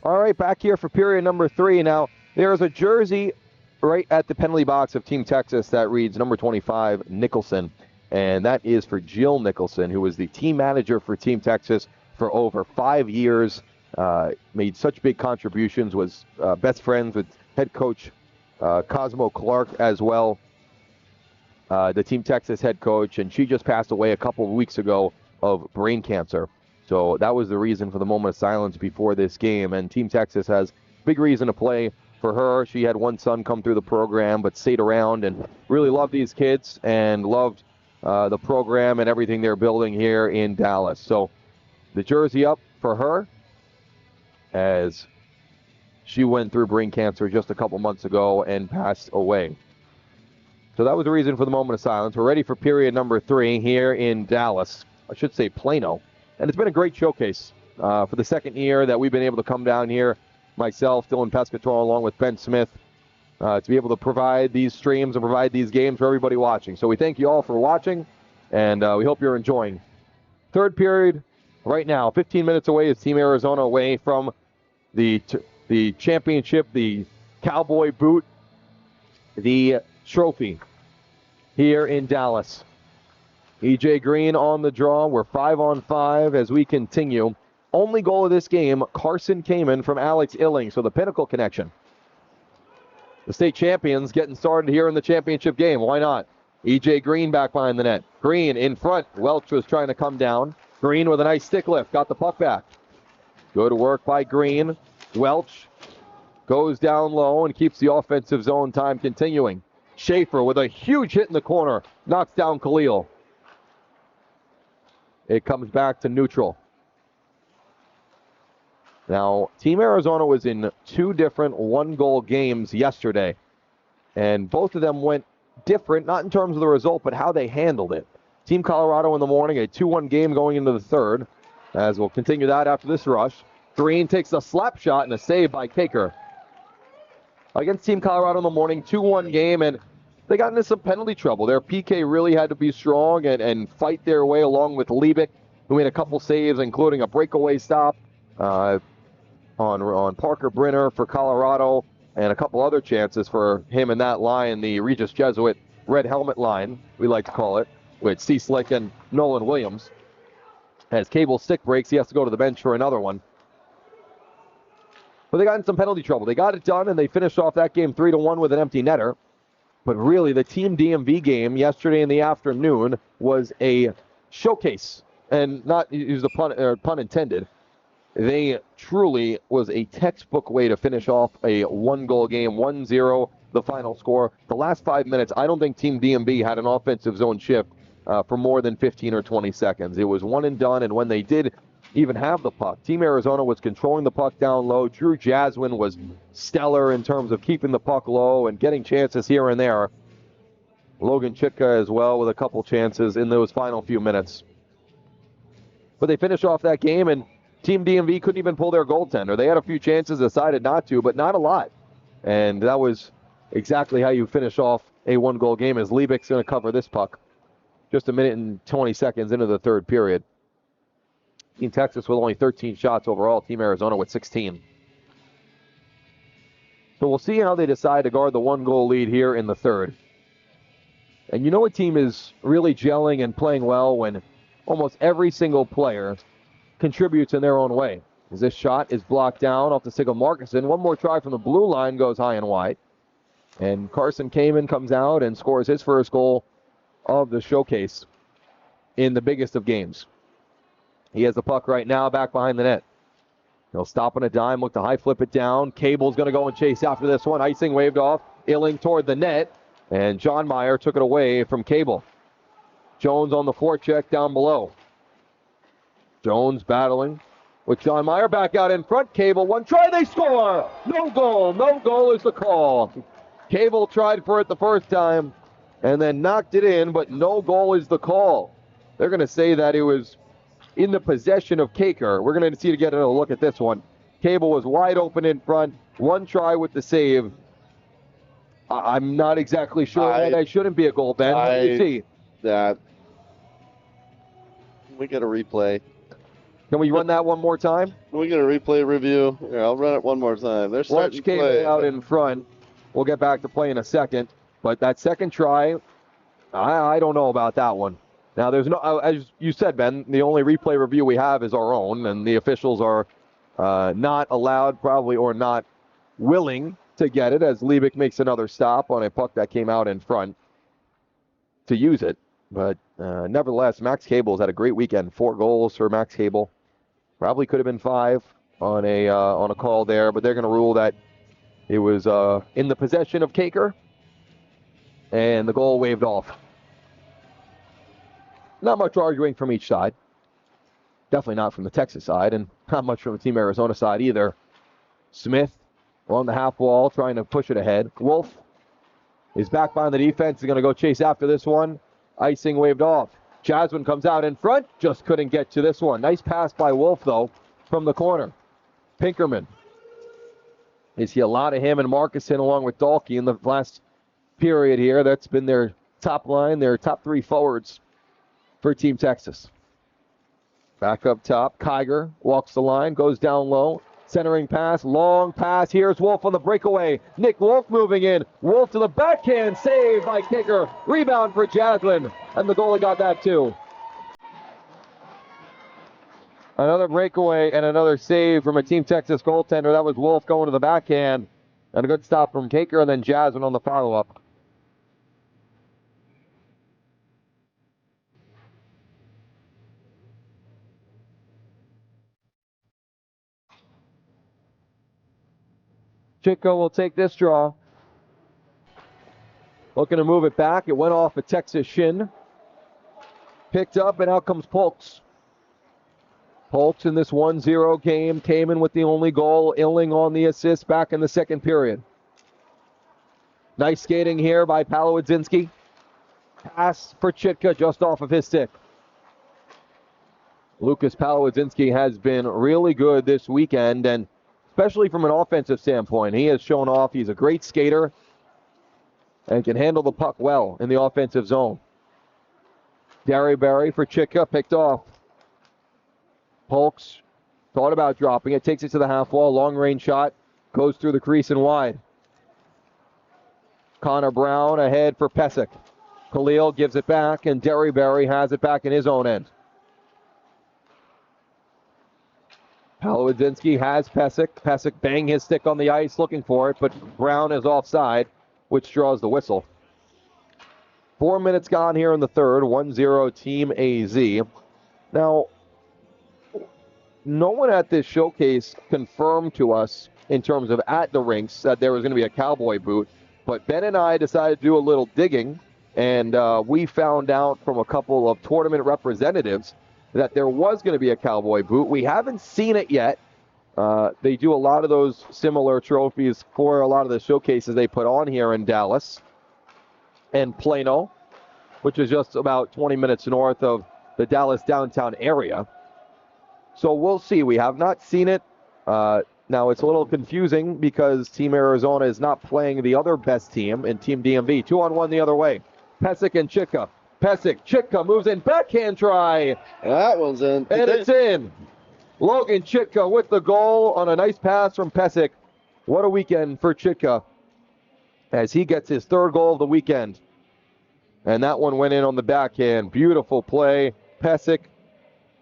All right, back here for period number 3. Now, there is a jersey right at the penalty box of Team Texas that reads number 25, Nicholson. And that is for Jill Nicholson, who was the team manager for Team Texas for over 5 years. Made such big contributions, was best friends with head coach Cosmo Clark as well, the Team Texas head coach. And she just passed away a couple of weeks ago of brain cancer. So that was the reason for the moment of silence before this game. And Team Texas has big reason to play for her. She had one son come through the program, but stayed around and really loved these kids and loved the program and everything they're building here in Dallas. So the jersey up for her as she went through brain cancer just a couple months ago and passed away. So that was the reason for the moment of silence. We're ready for period number 3 here in Dallas. I should say Plano. And it's been a great showcase for the second year that we've been able to come down here, myself, Dylan Pescatore, along with Ben Smith, to be able to provide these streams and provide these games for everybody watching. So we thank you all for watching, and we hope you're enjoying. Third period right now, 15 minutes away is Team Arizona away from the championship, the cowboy boot, the trophy here in Dallas. EJ Green on the draw. We're 5-on-5 as we continue. Only goal of this game, Carson Kamen from Alex Illing, so the pinnacle connection. The state champions getting started here in the championship game. Why not? EJ Green back behind the net. Green in front. Welch was trying to come down. Green with a nice stick lift. Got the puck back. Good work by Green. Welch goes down low and keeps the offensive zone time continuing. Schaefer with a huge hit in the corner. Knocks down Khalil. It comes back to neutral. Now, Team Arizona was in 2 different one-goal games yesterday, and both of them went different, not in terms of the result, but how they handled it. Team Colorado in the morning, a 2-1 game going into the third, as we'll continue that after this rush. Green takes a slap shot and a save by Kaker. Against Team Colorado in the morning, 2-1 game, and they got into some penalty trouble. Their PK really had to be strong and fight their way along with Liebig, who made a couple saves, including a breakaway stop on Parker Brenner for Colorado, and a couple other chances for him in that line, the Regis Jesuit red helmet line, we like to call it, with C. Slick and Nolan Williams. As Cable stick breaks, he has to go to the bench for another one. But they got in some penalty trouble. They got it done, and they finished off that game 3-1 with an empty netter. But really, the Team DMV game yesterday in the afternoon was a showcase, and not use the pun intended. They truly was a textbook way to finish off a one-goal game, 1-0, the final score. The last 5 minutes, I don't think Team DMV had an offensive zone shift for more than 15 or 20 seconds. It was one and done, and when they did even have the puck, Team Arizona was controlling the puck down low. Drew Jaswin was stellar in terms of keeping the puck low and getting chances here and there. Logan Chitka as well with a couple chances in those final few minutes. But they finished off that game, and Team DMV couldn't even pull their goaltender. They had a few chances, decided not to, but not a lot. And that was exactly how you finish off a one-goal game, as Liebig's going to cover this puck just a minute and 20 seconds into the third period. Team Texas with only 13 shots overall. Team Arizona with 16. So we'll see how they decide to guard the one-goal lead here in the third. And you know a team is really gelling and playing well when almost every single player contributes in their own way. As this shot is blocked down off the stick of Markinson. One more try from the blue line goes high and wide. And Carson Kamen comes out and scores his first goal of the showcase in the biggest of games. He has the puck right now back behind the net. He'll stop on a dime, look to high flip it down. Cable's going to go and chase after this one. Icing waved off. Illing toward the net. And John Meyer took it away from Cable. Jones on the forecheck down below. Jones battling with John Meyer back out in front. Cable, one try, they score! No goal. No goal is the call. Cable tried for it the first time and then knocked it in, but no goal is the call. They're going to say that it was in the possession of Kaker. We're going to see to get a look at this one. Cable was wide open in front. One try with the save. I'm not exactly sure that shouldn't be a goal, Ben. What do you see? That we get a replay. Can we run that one more time? We get a replay review. Here, I'll run it one more time. They're starting Lynch to came play. out in front. We'll get back to play in a second. But that second try, I don't know about that one. Now, there's no, as you said, Ben, the only replay review we have is our own, and the officials are not allowed, probably, or not willing to get it, as Liebig makes another stop on a puck that came out in front to use it. But nevertheless, Max Cable's had a great weekend. 4 goals for Max Cable. Probably could have been 5 on a call there, but they're going to rule that it was in the possession of Kaker, and the goal waved off. Not much arguing from each side. Definitely not from the Texas side, and not much from the Team Arizona side either. Smith on the half wall trying to push it ahead. Wolf is back behind the defense. He's going to go chase after this one. Icing waved off. Jasmine comes out in front. Just couldn't get to this one. Nice pass by Wolf, though, from the corner. Pinkerman. You see a lot of him and Markuson along with Dahlke in the last period here. That's been their top line, their top 3 forwards for Team Texas. Back up top. Kiger walks the line, goes down low. Centering pass, long pass. Here's Wolf on the breakaway. Nick Wolf moving in. Wolf to the backhand. Saved by Kicker. Rebound for Jaslyn. And the goalie got that too. Another breakaway and another save from a Team Texas goaltender. That was Wolf going to the backhand. And a good stop from Kaker, and then Jasmine on the follow-up. Chico will take this draw. Looking to move it back. It went off a Texas shin. Picked up, and out comes Polks. Polks in this 1-0 game came in with the only goal. Illing on the assist back in the second period. Nice skating here by Palowadzinski. Pass for Chitka just off of his stick. Lucas Palowadzinski has been really good this weekend, and especially from an offensive standpoint. He has shown off he's a great skater and can handle the puck well in the offensive zone. Derryberry for Chitka, picked off. Polks thought about dropping it, takes it to the half wall, long range shot, goes through the crease and wide. Connor Brown ahead for Pesic. Khalil gives it back, and Derryberry has it back in his own end. Palowadzinski has Pesic. Pesic banged his stick on the ice looking for it, but Brown is offside, which draws the whistle. 4 minutes gone here in the third, 1-0 Team AZ. Now, no one at this showcase confirmed to us in terms of at the rinks that there was going to be a cowboy boot, but Ben and I decided to do a little digging, and we found out from a couple of tournament representatives that there was going to be a cowboy boot. We haven't seen it yet. They do a lot of those similar trophies for a lot of the showcases they put on here in Dallas and Plano, which is just about 20 minutes north of the Dallas downtown area. So we'll see. We have not seen it. Now it's a little confusing because Team Arizona is not playing the other best team in Team DMV. 2-on-1 the other way. Pesic and Chitka. Pesic, Chitka moves in, backhand try. That one's in. And it's in. Logan Chitka with the goal on a nice pass from Pesic. What a weekend for Chitka as he gets his 3rd goal of the weekend. And that one went in on the backhand. Beautiful play. Pesic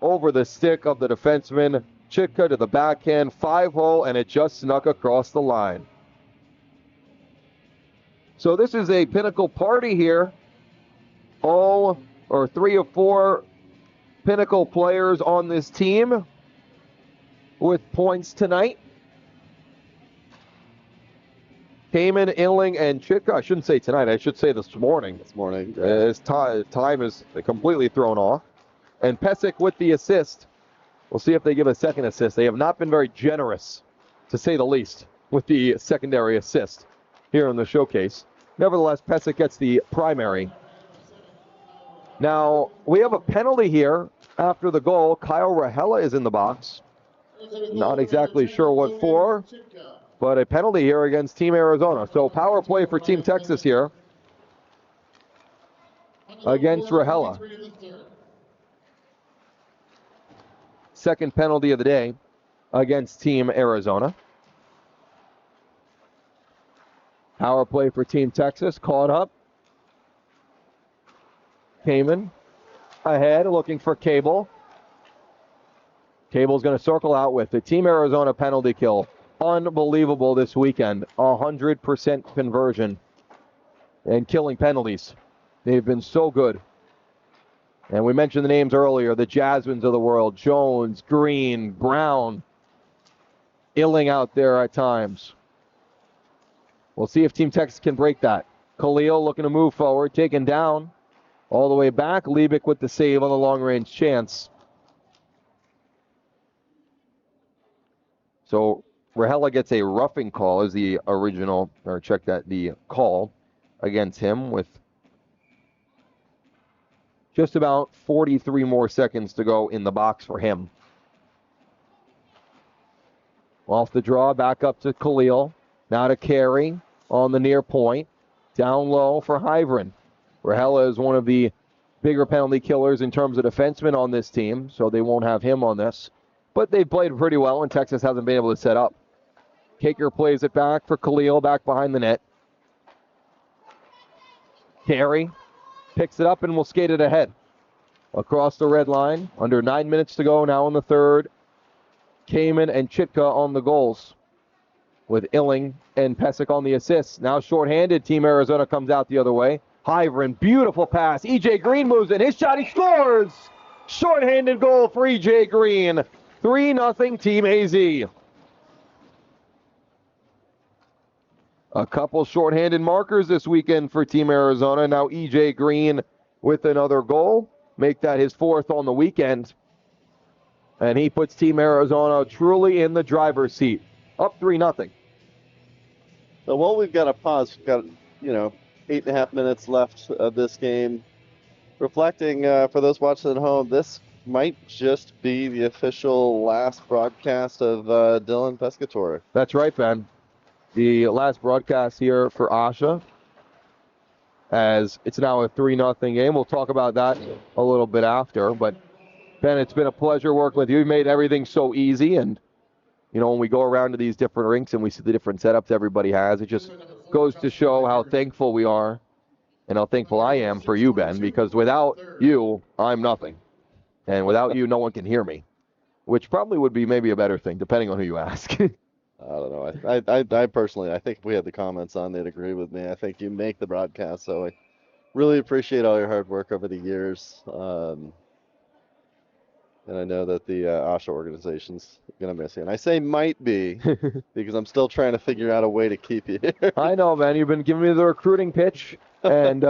over the stick of the defenseman. Chitka to the backhand, 5-hole, and it just snuck across the line. So this is a pinnacle party here. 3 of 4 pinnacle players on this team with points tonight. Kamen, Illing, and Chitka. I shouldn't say tonight. I should say this morning. This morning. His time is completely thrown off. And Pesic with the assist. We'll see if they give a second assist. They have not been very generous, to say the least, with the secondary assist here in the showcase. Nevertheless, Pesic gets the primary. Now, we have a penalty here after the goal. Kyle Rahela is in the box. Not exactly sure what for, but a penalty here against Team Arizona. So power play for Team Texas here against Rahela. second penalty of the day against Team Arizona. Power play for Team Texas, caught up. Kamen ahead, looking for Cable. Cable's going to circle out with the Team Arizona penalty kill. Unbelievable this weekend. 100% conversion and killing penalties. They've been so good. And we mentioned the names earlier, the Jasmines of the world. Jones, Green, Brown, Illing out there at times. We'll see if Team Texas can break that. Khalil looking to move forward, taken down. All the way back, Liebig with the save on the long-range chance. So Rahela gets a roughing call as the original, or check that, the call against him with just about 43 more seconds to go in the box for him. Off the draw, back up to Khalil. Now to Carey on the near point. Down low for Hyvren. Rahela is one of the bigger penalty killers in terms of defensemen on this team, so they won't have him on this. But they've played pretty well, and Texas hasn't been able to set up. Kaker plays it back for Khalil, back behind the net. Carey picks it up and will skate it ahead. Across the red line, under 9 minutes to go now in the third. Kamen and Chitka on the goals, with Illing and Pesic on the assists. Now shorthanded, Team Arizona comes out the other way. Hyvren, beautiful pass. E.J. Green moves in. His shot, he scores! Shorthanded goal for E.J. Green. 3-0 Team AZ. A couple shorthanded markers this weekend for Team Arizona. Now E.J. Green with another goal. Make that his fourth on the weekend. And he puts Team Arizona truly in the driver's seat. Up 3-0. So while we've got a pause, we've got, 8.5 minutes left of this game. Reflecting, for those watching at home, this might just be the official last broadcast of Dylan Pescatore. That's right, Ben. The last broadcast here for Asha, as it's now a 3-0 game. We'll talk about that a little bit after. But, Ben, it's been a pleasure working with you. You made everything so easy. And, when we go around to these different rinks and we see the different setups everybody has, it just goes to show how thankful we are and how thankful I am for you, Ben, because without you, I'm nothing. And without you, no one can hear me, which probably would be maybe a better thing, depending on who you ask. I don't know. I personally, I think if we had the comments on, they'd agree with me. I think you make the broadcast, so I really appreciate all your hard work over the years. And I know that the ASHA organization's going to miss you. And I say might be because I'm still trying to figure out a way to keep you here. I know, man. You've been giving me the recruiting pitch. And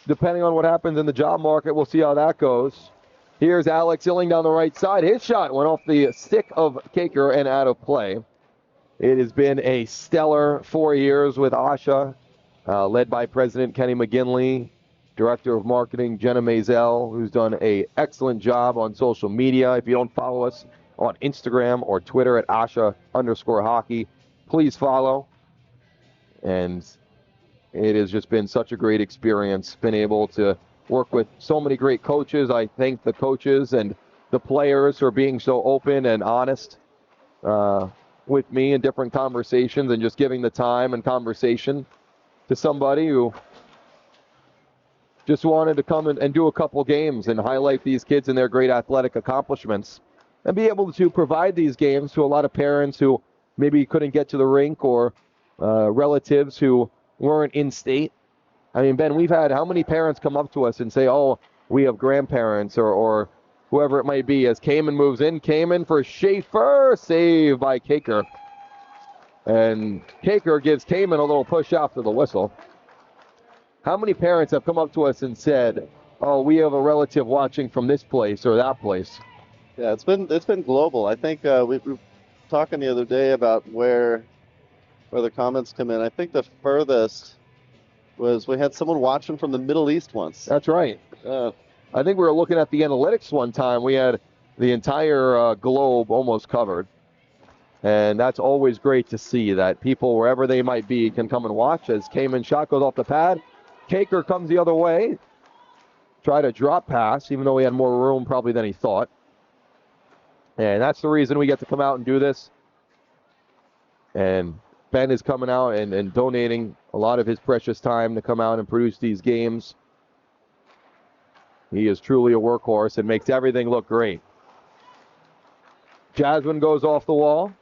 depending on what happens in the job market, we'll see how that goes. Here's Alex Illing down the right side. His shot went off the stick of Kaker and out of play. It has been a stellar 4 years with ASHA, led by President Kenny McGinley, Director of Marketing Jenna Maisel, who's done an excellent job on social media. If you don't follow us on Instagram or Twitter at ASHA_hockey, please follow. And it has just been such a great experience, been able to work with so many great coaches. I thank the coaches and the players for being so open and honest with me in different conversations and just giving the time and conversation to somebody who just wanted to come and do a couple games and highlight these kids and their great athletic accomplishments and be able to provide these games to a lot of parents who maybe couldn't get to the rink or relatives who weren't in state. I mean, Ben, we've had how many parents come up to us and say, oh, we have grandparents or whoever it might be, as Kamen moves in. Kamen for Schaefer, save by Kaker. And Kaker gives Kamen a little push after the whistle. How many parents have come up to us and said, oh, we have a relative watching from this place or that place? Yeah, it's been global. I think we were talking the other day about where the comments come in. I think the furthest was we had someone watching from the Middle East once. That's right. I think we were looking at the analytics one time. We had the entire globe almost covered. And that's always great to see that people, wherever they might be, can come and watch as Kamen shot goes off the pad. Kaker comes the other way. Try to drop pass, even though he had more room probably than he thought. And that's the reason we get to come out and do this. And Ben is coming out and donating a lot of his precious time to come out and produce these games. He is truly a workhorse and makes everything look great. Jasmine goes off the wall.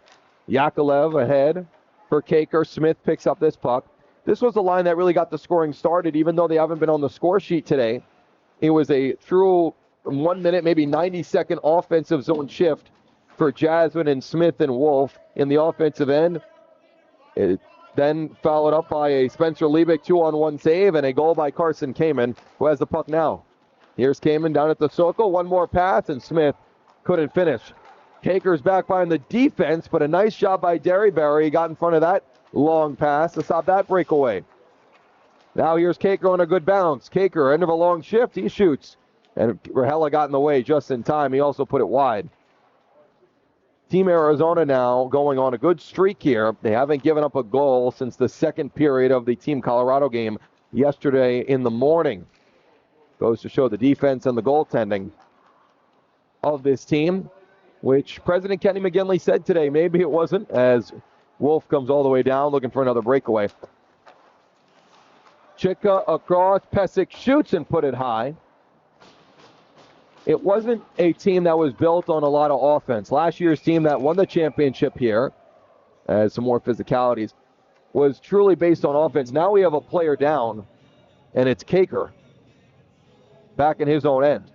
Yakovlev ahead for Kaker. Smith picks up this puck. This was the line that really got the scoring started, even though they haven't been on the score sheet today. It was a true 1 minute, maybe 90-second offensive zone shift for Jasmine and Smith and Wolf in the offensive end. It then followed up by a Spencer Liebig 2-on-1 save and a goal by Carson Kamen, who has the puck now. Here's Kamen down at the circle. One more pass, and Smith couldn't finish. Kaker's back behind the defense, but a nice job by Derryberry. He got in front of that long pass to stop that breakaway. Now here's Kaker on a good bounce. Kaker, end of a long shift, he shoots. And Rahela got in the way just in time. He also put it wide. Team Arizona now going on a good streak here. They haven't given up a goal since the second period of the Team Colorado game yesterday in the morning. Goes to show the defense and the goaltending of this team, which President Kenny McGinley said today maybe it wasn't, as Wolf comes all the way down looking for another breakaway. Chika across, Pesic shoots and put it high. It wasn't a team that was built on a lot of offense. Last year's team that won the championship here, as some more physicalities, was truly based on offense. Now we have a player down, and it's Kaker back in his own end.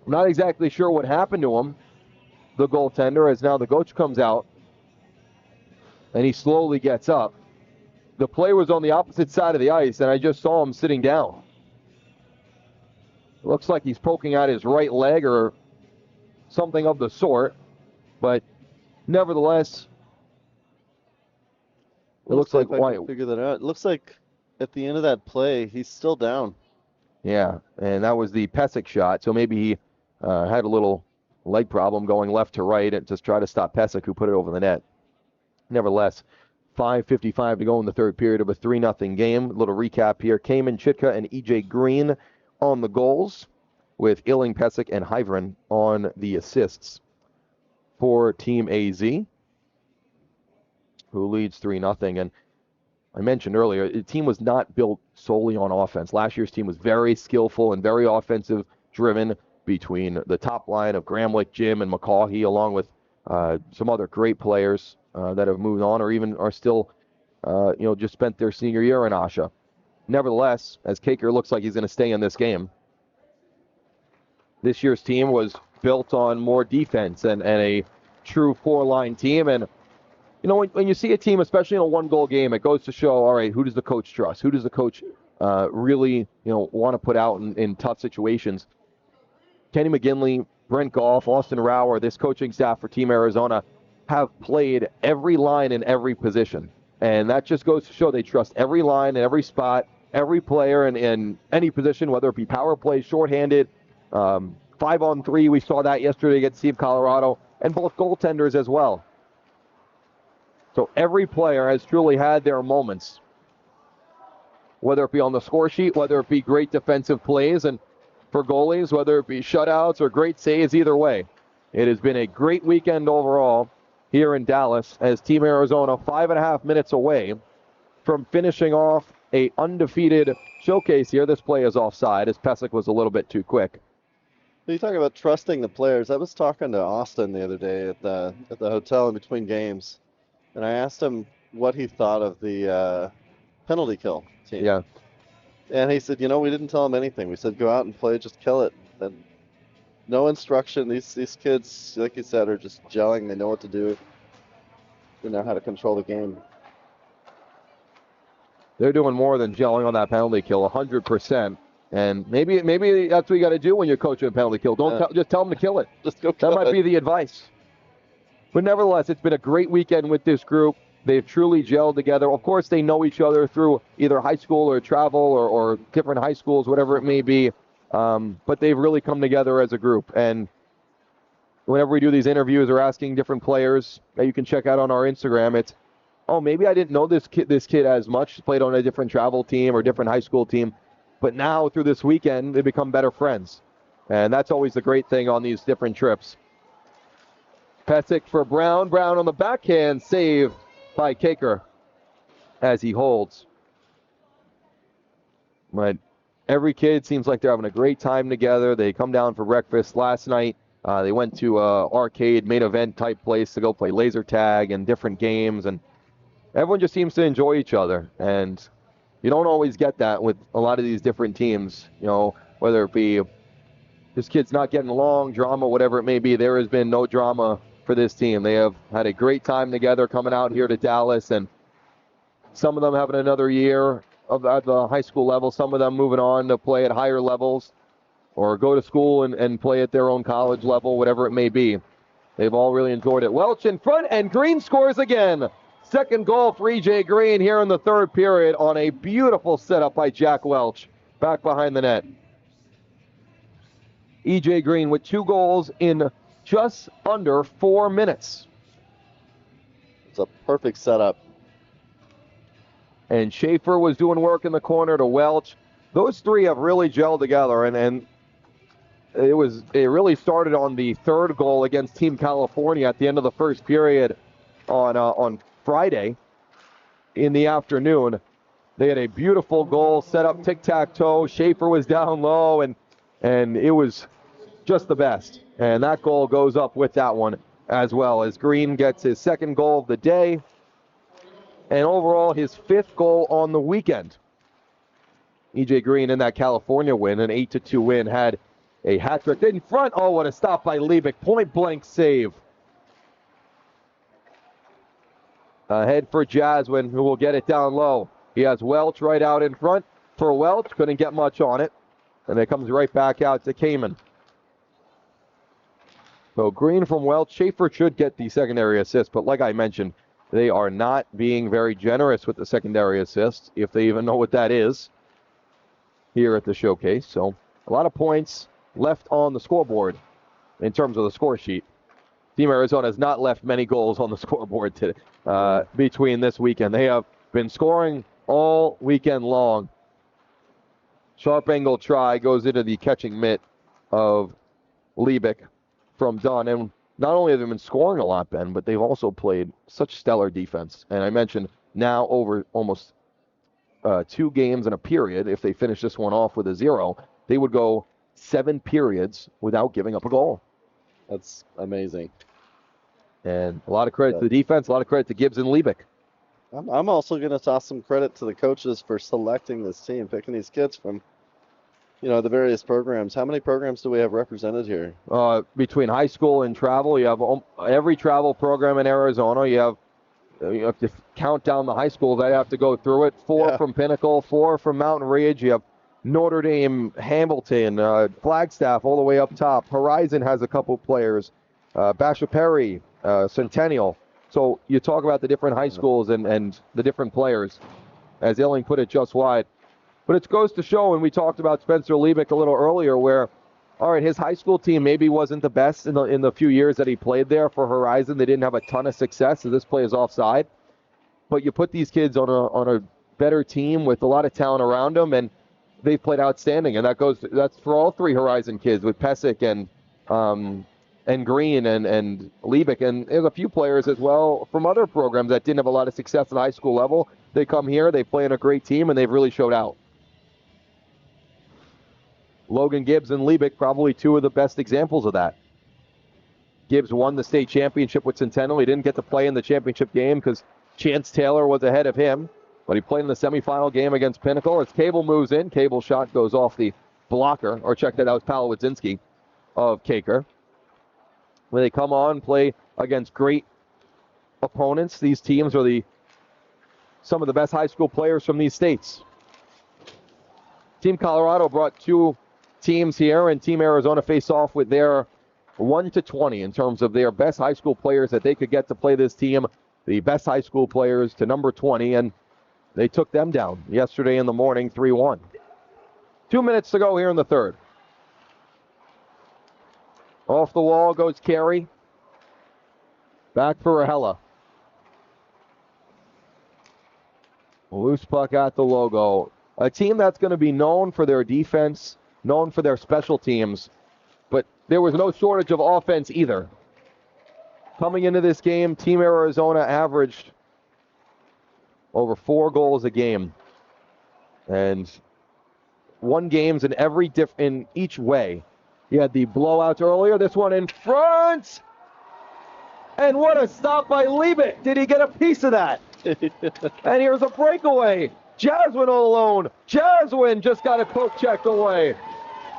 I'm not exactly sure what happened to him, the goaltender, as now the coach comes out, and he slowly gets up. The play was on the opposite side of the ice, and I just saw him sitting down. It looks like he's poking out his right leg or something of the sort, but nevertheless, it looks like I can figure that out. It looks like at the end of that play, he's still down. Yeah, and that was the Pesic shot, so maybe he had a little leg problem going left to right and just try to stop Pesic, who put it over the net. Nevertheless, 5:55 to go in the third period of a 3-0 game. A little recap here. Kamen, Chitka, and E.J. Green on the goals, with Illing, Pesic, and Hyvren on the assists for Team AZ, who leads 3-0. And I mentioned earlier, the team was not built solely on offense. Last year's team was very skillful and very offensive driven between the top line of Gramlich, Jim, and McCaughey, along with some other great players that have moved on or even are still, just spent their senior year in Asha. Nevertheless, as Kaker looks like he's going to stay in this game, this year's team was built on more defense and a true four-line team. And, when you see a team, especially in a one-goal game, it goes to show, all right, who does the coach trust? Who does the coach really, want to put out in tough situations? Kenny McGinley, Brent Goff, Austin Rauer, this coaching staff for Team Arizona have played every line in every position. And that just goes to show they trust every line and every spot, every player in any position, whether it be power play, shorthanded, 5-on-3. We saw that yesterday against Team Colorado, and both goaltenders as well. So every player has truly had their moments, whether it be on the score sheet, whether it be great defensive plays, and for goalies, whether it be shutouts or great saves, either way. It has been a great weekend overall here in Dallas, as Team Arizona 5.5 minutes away from finishing off a undefeated showcase here. This play is offside, as Pesic was a little bit too quick. You talk about trusting the players. I was talking to Austin the other day at the hotel in between games, and I asked him what he thought of the penalty kill team. Yeah. And he said, we didn't tell him anything. We said, go out and play, just kill it. And no instruction. These kids, like you said, are just gelling. They know what to do. They know how to control the game. They're doing more than gelling on that penalty kill, 100%. And maybe that's what you got to do when you're coaching a penalty kill. Just tell them to kill it. Just go kill it. That might be the advice. But nevertheless, it's been a great weekend with this group. They've truly gelled together. Of course, they know each other through either high school or travel or different high schools, whatever it may be. But they've really come together as a group. And whenever we do these interviews or asking different players that you can check out on our Instagram, it's, maybe I didn't know this kid as much, played on a different travel team or different high school team. But now, through this weekend, they become better friends. And that's always the great thing on these different trips. Pesic for Brown. Brown on the backhand, save by Kaker as he holds. But every kid seems like they're having a great time together. They come down for breakfast last night. They went to arcade, main event type place to go play laser tag and different games, and everyone just seems to enjoy each other. And you don't always get that with a lot of these different teams, whether it be just kids not getting along, drama, whatever it may be. There has been no drama for this team. They have had a great time together coming out here to Dallas, and some of them having another year at the high school level, some of them moving on to play at higher levels or go to school and play at their own college level, whatever it may be. They've all really enjoyed it. Welch in front, and Green scores again. Second goal for E.J. Green here in the third period on a beautiful setup by Jack Welch back behind the net. E.J. Green with 2 goals in just under 4 minutes. It's a perfect setup. And Schaefer was doing work in the corner to Welch. Those three have really gelled together, and it really started on the third goal against Team California at the end of the first period on Friday in the afternoon. They had a beautiful goal set up tic-tac-toe. Schaefer was down low, and it was just the best. And that goal goes up with that one as well, as Green gets his second goal of the day, and overall his 5th goal on the weekend. E.J. Green in that California win, an 8-2 win, had a hat trick in front. Oh, what a stop by Liebig. Point blank save. Ahead for Jaswin, who will get it down low. He has Welch right out in front. For Welch, couldn't get much on it. And it comes right back out to Kamen. So Green from Welch. Schaefer should get the secondary assist, but like I mentioned, they are not being very generous with the secondary assists, if they even know what that is, here at the showcase. So a lot of points left on the scoreboard in terms of the score sheet. Team Arizona has not left many goals on the scoreboard today, between this weekend. They have been scoring all weekend long. Sharp angle try goes into the catching mitt of Liebig from Dunn. And not only have they been scoring a lot, Ben, but they've also played such stellar defense. And I mentioned now over almost 2 games in a period, if they finish this one off with a 0, they would go 7 periods without giving up a goal. That's amazing. And a lot of credit to the defense, a lot of credit to Gibbs and Liebig. I'm also going to toss some credit to the coaches for selecting this team, picking these kids from, the various programs. How many programs do we have represented here? Between high school and travel, you have every travel program in Arizona. You have to count down the high schools. I have to go through it. 4 from Pinnacle, 4 from Mountain Ridge. You have Notre Dame, Hamilton, Flagstaff all the way up top. Horizon has a couple players. Basha Perry, Centennial. So you talk about the different high schools and the different players, as Illing put it just wide. But it goes to show, and we talked about Spencer Liebig a little earlier, where, all right, his high school team maybe wasn't the best in the few years that he played there for Horizon. They didn't have a ton of success, so this play is offside. But you put these kids on a better team with a lot of talent around them, and they've played outstanding. And that's for all 3 Horizon kids, with Pesic and Green and Liebig. And there's a few players as well from other programs that didn't have a lot of success at the high school level. They come here, they play in a great team, and they've really showed out. Logan Gibbs and Liebig, probably 2 of the best examples of that. Gibbs won the state championship with Centennial. He didn't get to play in the championship game because Chance Taylor was ahead of him, but he played in the semifinal game against Pinnacle. As Cable moves in, Cable shot goes off the blocker, or check that out, Paolo Wadzinski of Kaker. When they come on, play against great opponents. These teams are some of the best high school players from these states. Team Colorado brought 2 teams here, and Team Arizona face off with their 1-20 in terms of their best high school players that they could get to play this team, the best high school players to number 20, and they took them down yesterday in the morning, 3-1. 2 minutes to go here in the third. Off the wall goes Carey. Back for Rahela. Loose puck at the logo. A team that's going to be known for their defense, known for their special teams, but there was no shortage of offense either. Coming into this game, Team Arizona averaged over 4 goals a game. And won games in each way. You had the blowouts earlier. This one in front. And what a stop by Liebig. Did he get a piece of that? And here's a breakaway. Jaswin all alone. Jaswin just got a poke checked away.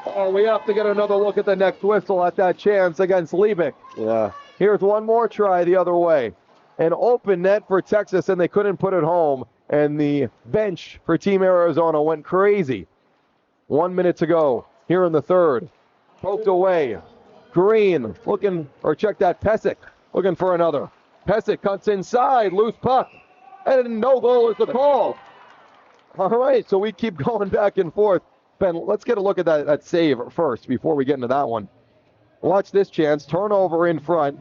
Oh, we have to get another look at the next whistle at that chance against Liebig. Yeah. Here's one more try the other way. An open net for Texas, and they couldn't put it home. And the bench for Team Arizona went crazy. 1 minute to go here in the third. Poked away. Green looking, or check that, Pesic looking for another. Pesic cuts inside, loose puck. And no goal is the call. All right, so we keep going back and forth. Ben, let's get a look at that save first before we get into that one. Watch this chance. Turnover in front.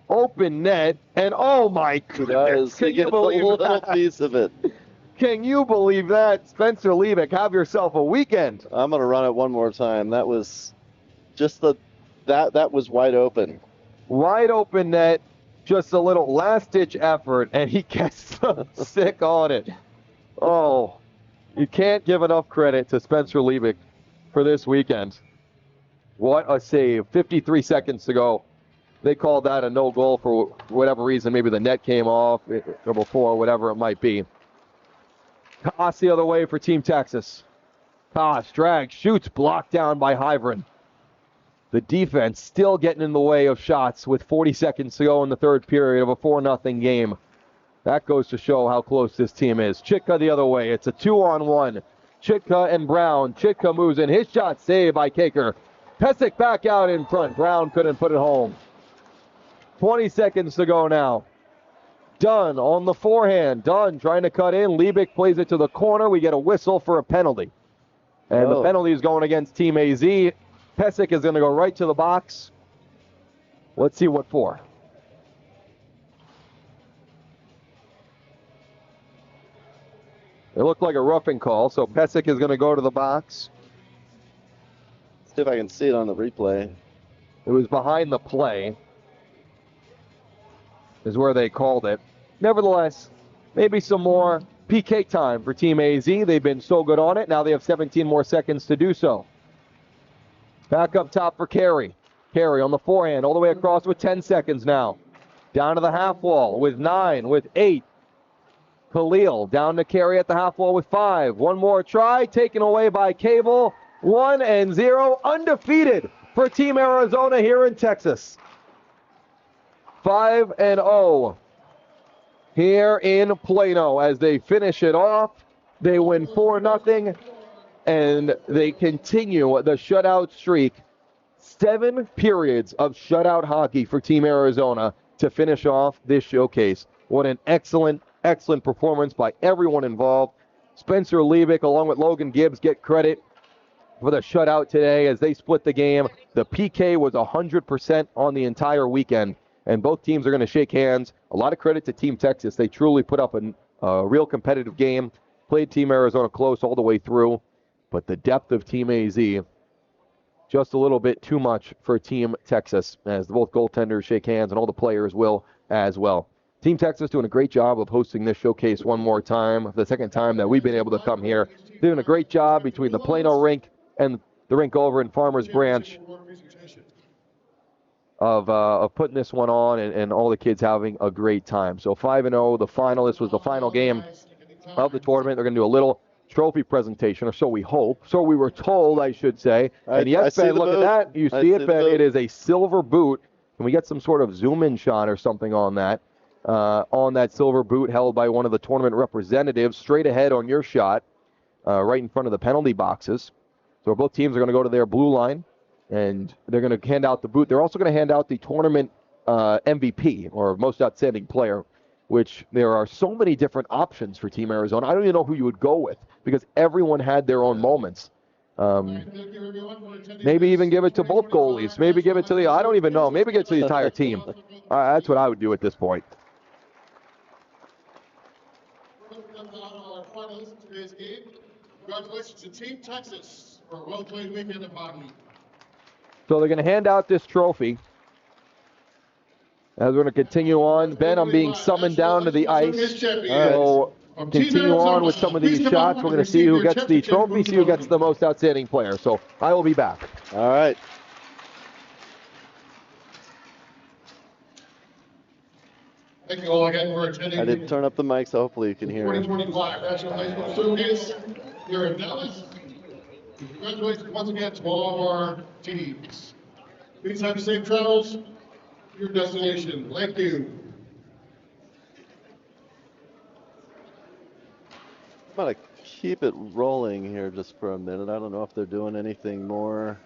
Open net. And oh my goodness. Can you believe a little piece of it? Can you believe that? Spencer Liebig, have yourself a weekend. I'm going to run it one more time. That was just that was wide open. Wide open net. Just a little last-ditch effort, and he gets sick on it. Oh, you can't give enough credit to Spencer Liebig for this weekend. What a save. 53 seconds to go. They called that a no goal for whatever reason. Maybe the net came off or before, whatever it might be. Toss the other way for Team Texas. Toss, drag, shoots, blocked down by Hyvren. The defense still getting in the way of shots with 40 seconds to go in the third period of a 4-0 game. That goes to show how close this team is. Chitka the other way. It's a 2-on-1. Chitka and Brown. Chitka moves in. His shot saved by Kaker. Pesic back out in front. Brown couldn't put it home. 20 seconds to go now. Dunn on the forehand. Dunn trying to cut in. Liebig plays it to the corner. We get a whistle for a penalty. And the penalty is going against Team AZ. Pesic is going to go right to the box. Let's see what for. It looked like a roughing call, so Pesic is going to go to the box. See if I can see it on the replay. It was behind the play, is where they called it. Nevertheless, maybe some more PK time for Team AZ. They've been so good on it. Now they have 17 more seconds to do so. Back up top for Carey. Carey on the forehand, all the way across with 10 seconds now. Down to the half wall with 9, with 8. Khalil down to Carey at the half wall with 5. One more try, taken away by Cable. 1-0, undefeated for Team Arizona here in Texas. 5-0 here in Plano as they finish it off. They win 4-0. And they continue the shutout streak. 7 periods of shutout hockey for Team Arizona to finish off this showcase. What an excellent, excellent performance by everyone involved. Spencer Liebig along with Logan Gibbs get credit for the shutout today as they split the game. The PK was 100% on the entire weekend, and both teams are going to shake hands. A lot of credit to Team Texas. They truly put up a real competitive game, played Team Arizona close all the way through. But the depth of Team AZ, just a little bit too much for Team Texas, as both goaltenders shake hands and all the players will as well. Team Texas doing a great job of hosting this showcase one more time, the second time that we've been able to come here. Doing a great job between the Plano rink and the rink over in Farmers Branch of putting this one on and all the kids having a great time. So 5-0, the final. This was the final game of the tournament. They're going to do a little trophy presentation, or so we hope. So we were told, I should say. And yes, Ben, look at that. You see it, Ben. It is a silver boot. Can we get some sort of zoom-in shot or something on that? On that silver boot held by one of the tournament representatives, straight ahead on your shot, right in front of the penalty boxes. So both teams are going to go to their blue line, and they're going to hand out the boot. They're also going to hand out the tournament MVP, or most outstanding player, which there are so many different options for Team Arizona. I don't even know who you would go with because everyone had their own moments. Maybe even give it to both goalies. Maybe give it to I don't even know. Maybe give it to the entire team. That's what I would do at this point. Congratulations to Team Texas for a well-played weekend of hockey. So they're going to hand out this trophy. as we're going to continue on. Ben, I'm being summoned down to the ice. So continue on with some of these shots. We're going to see who gets the trophy, see who gets the most outstanding player. So I will be back. All right. Thank you all again for attending. I did turn up the mic, so hopefully you can hear me. 2025 National High School Showcase here in Dallas. Congratulations once again to all of our teams. Please have safe travels to your destination. Thank you. I'm going to keep it rolling here just for a minute. I don't know if they're doing anything more.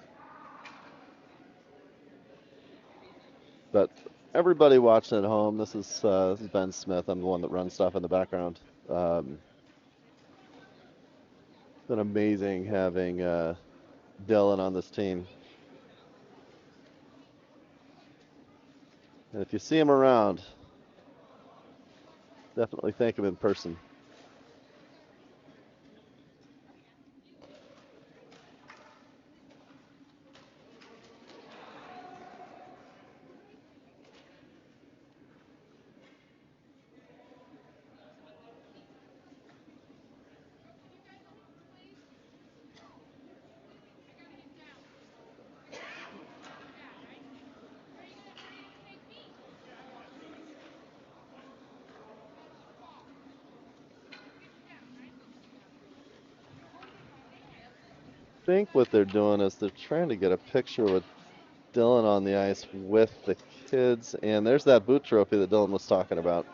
But everybody watching at home, this is Ben Smith. I'm the one that runs stuff in the background. It's been amazing having Dylan on this team. And if you see him around, definitely thank him in person. I think what they're doing is they're trying to get a picture with Dylan on the ice with the kids, and there's that boot trophy that Dylan was talking about.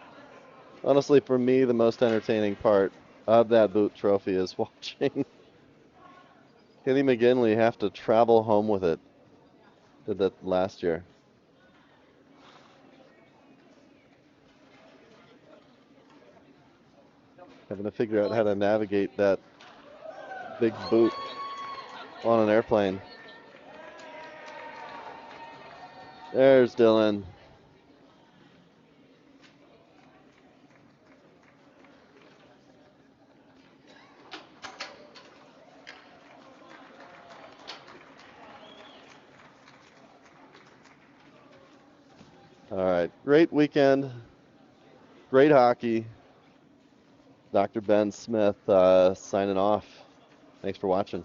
Honestly, for me, the most entertaining part of that boot trophy is watching Kenny McGinley have to travel home with it. Did that last year. Having to figure out how to navigate that big boot on an airplane. There's Dylan. All right, great weekend, great hockey. Dr. Ben Smith signing off. Thanks for watching.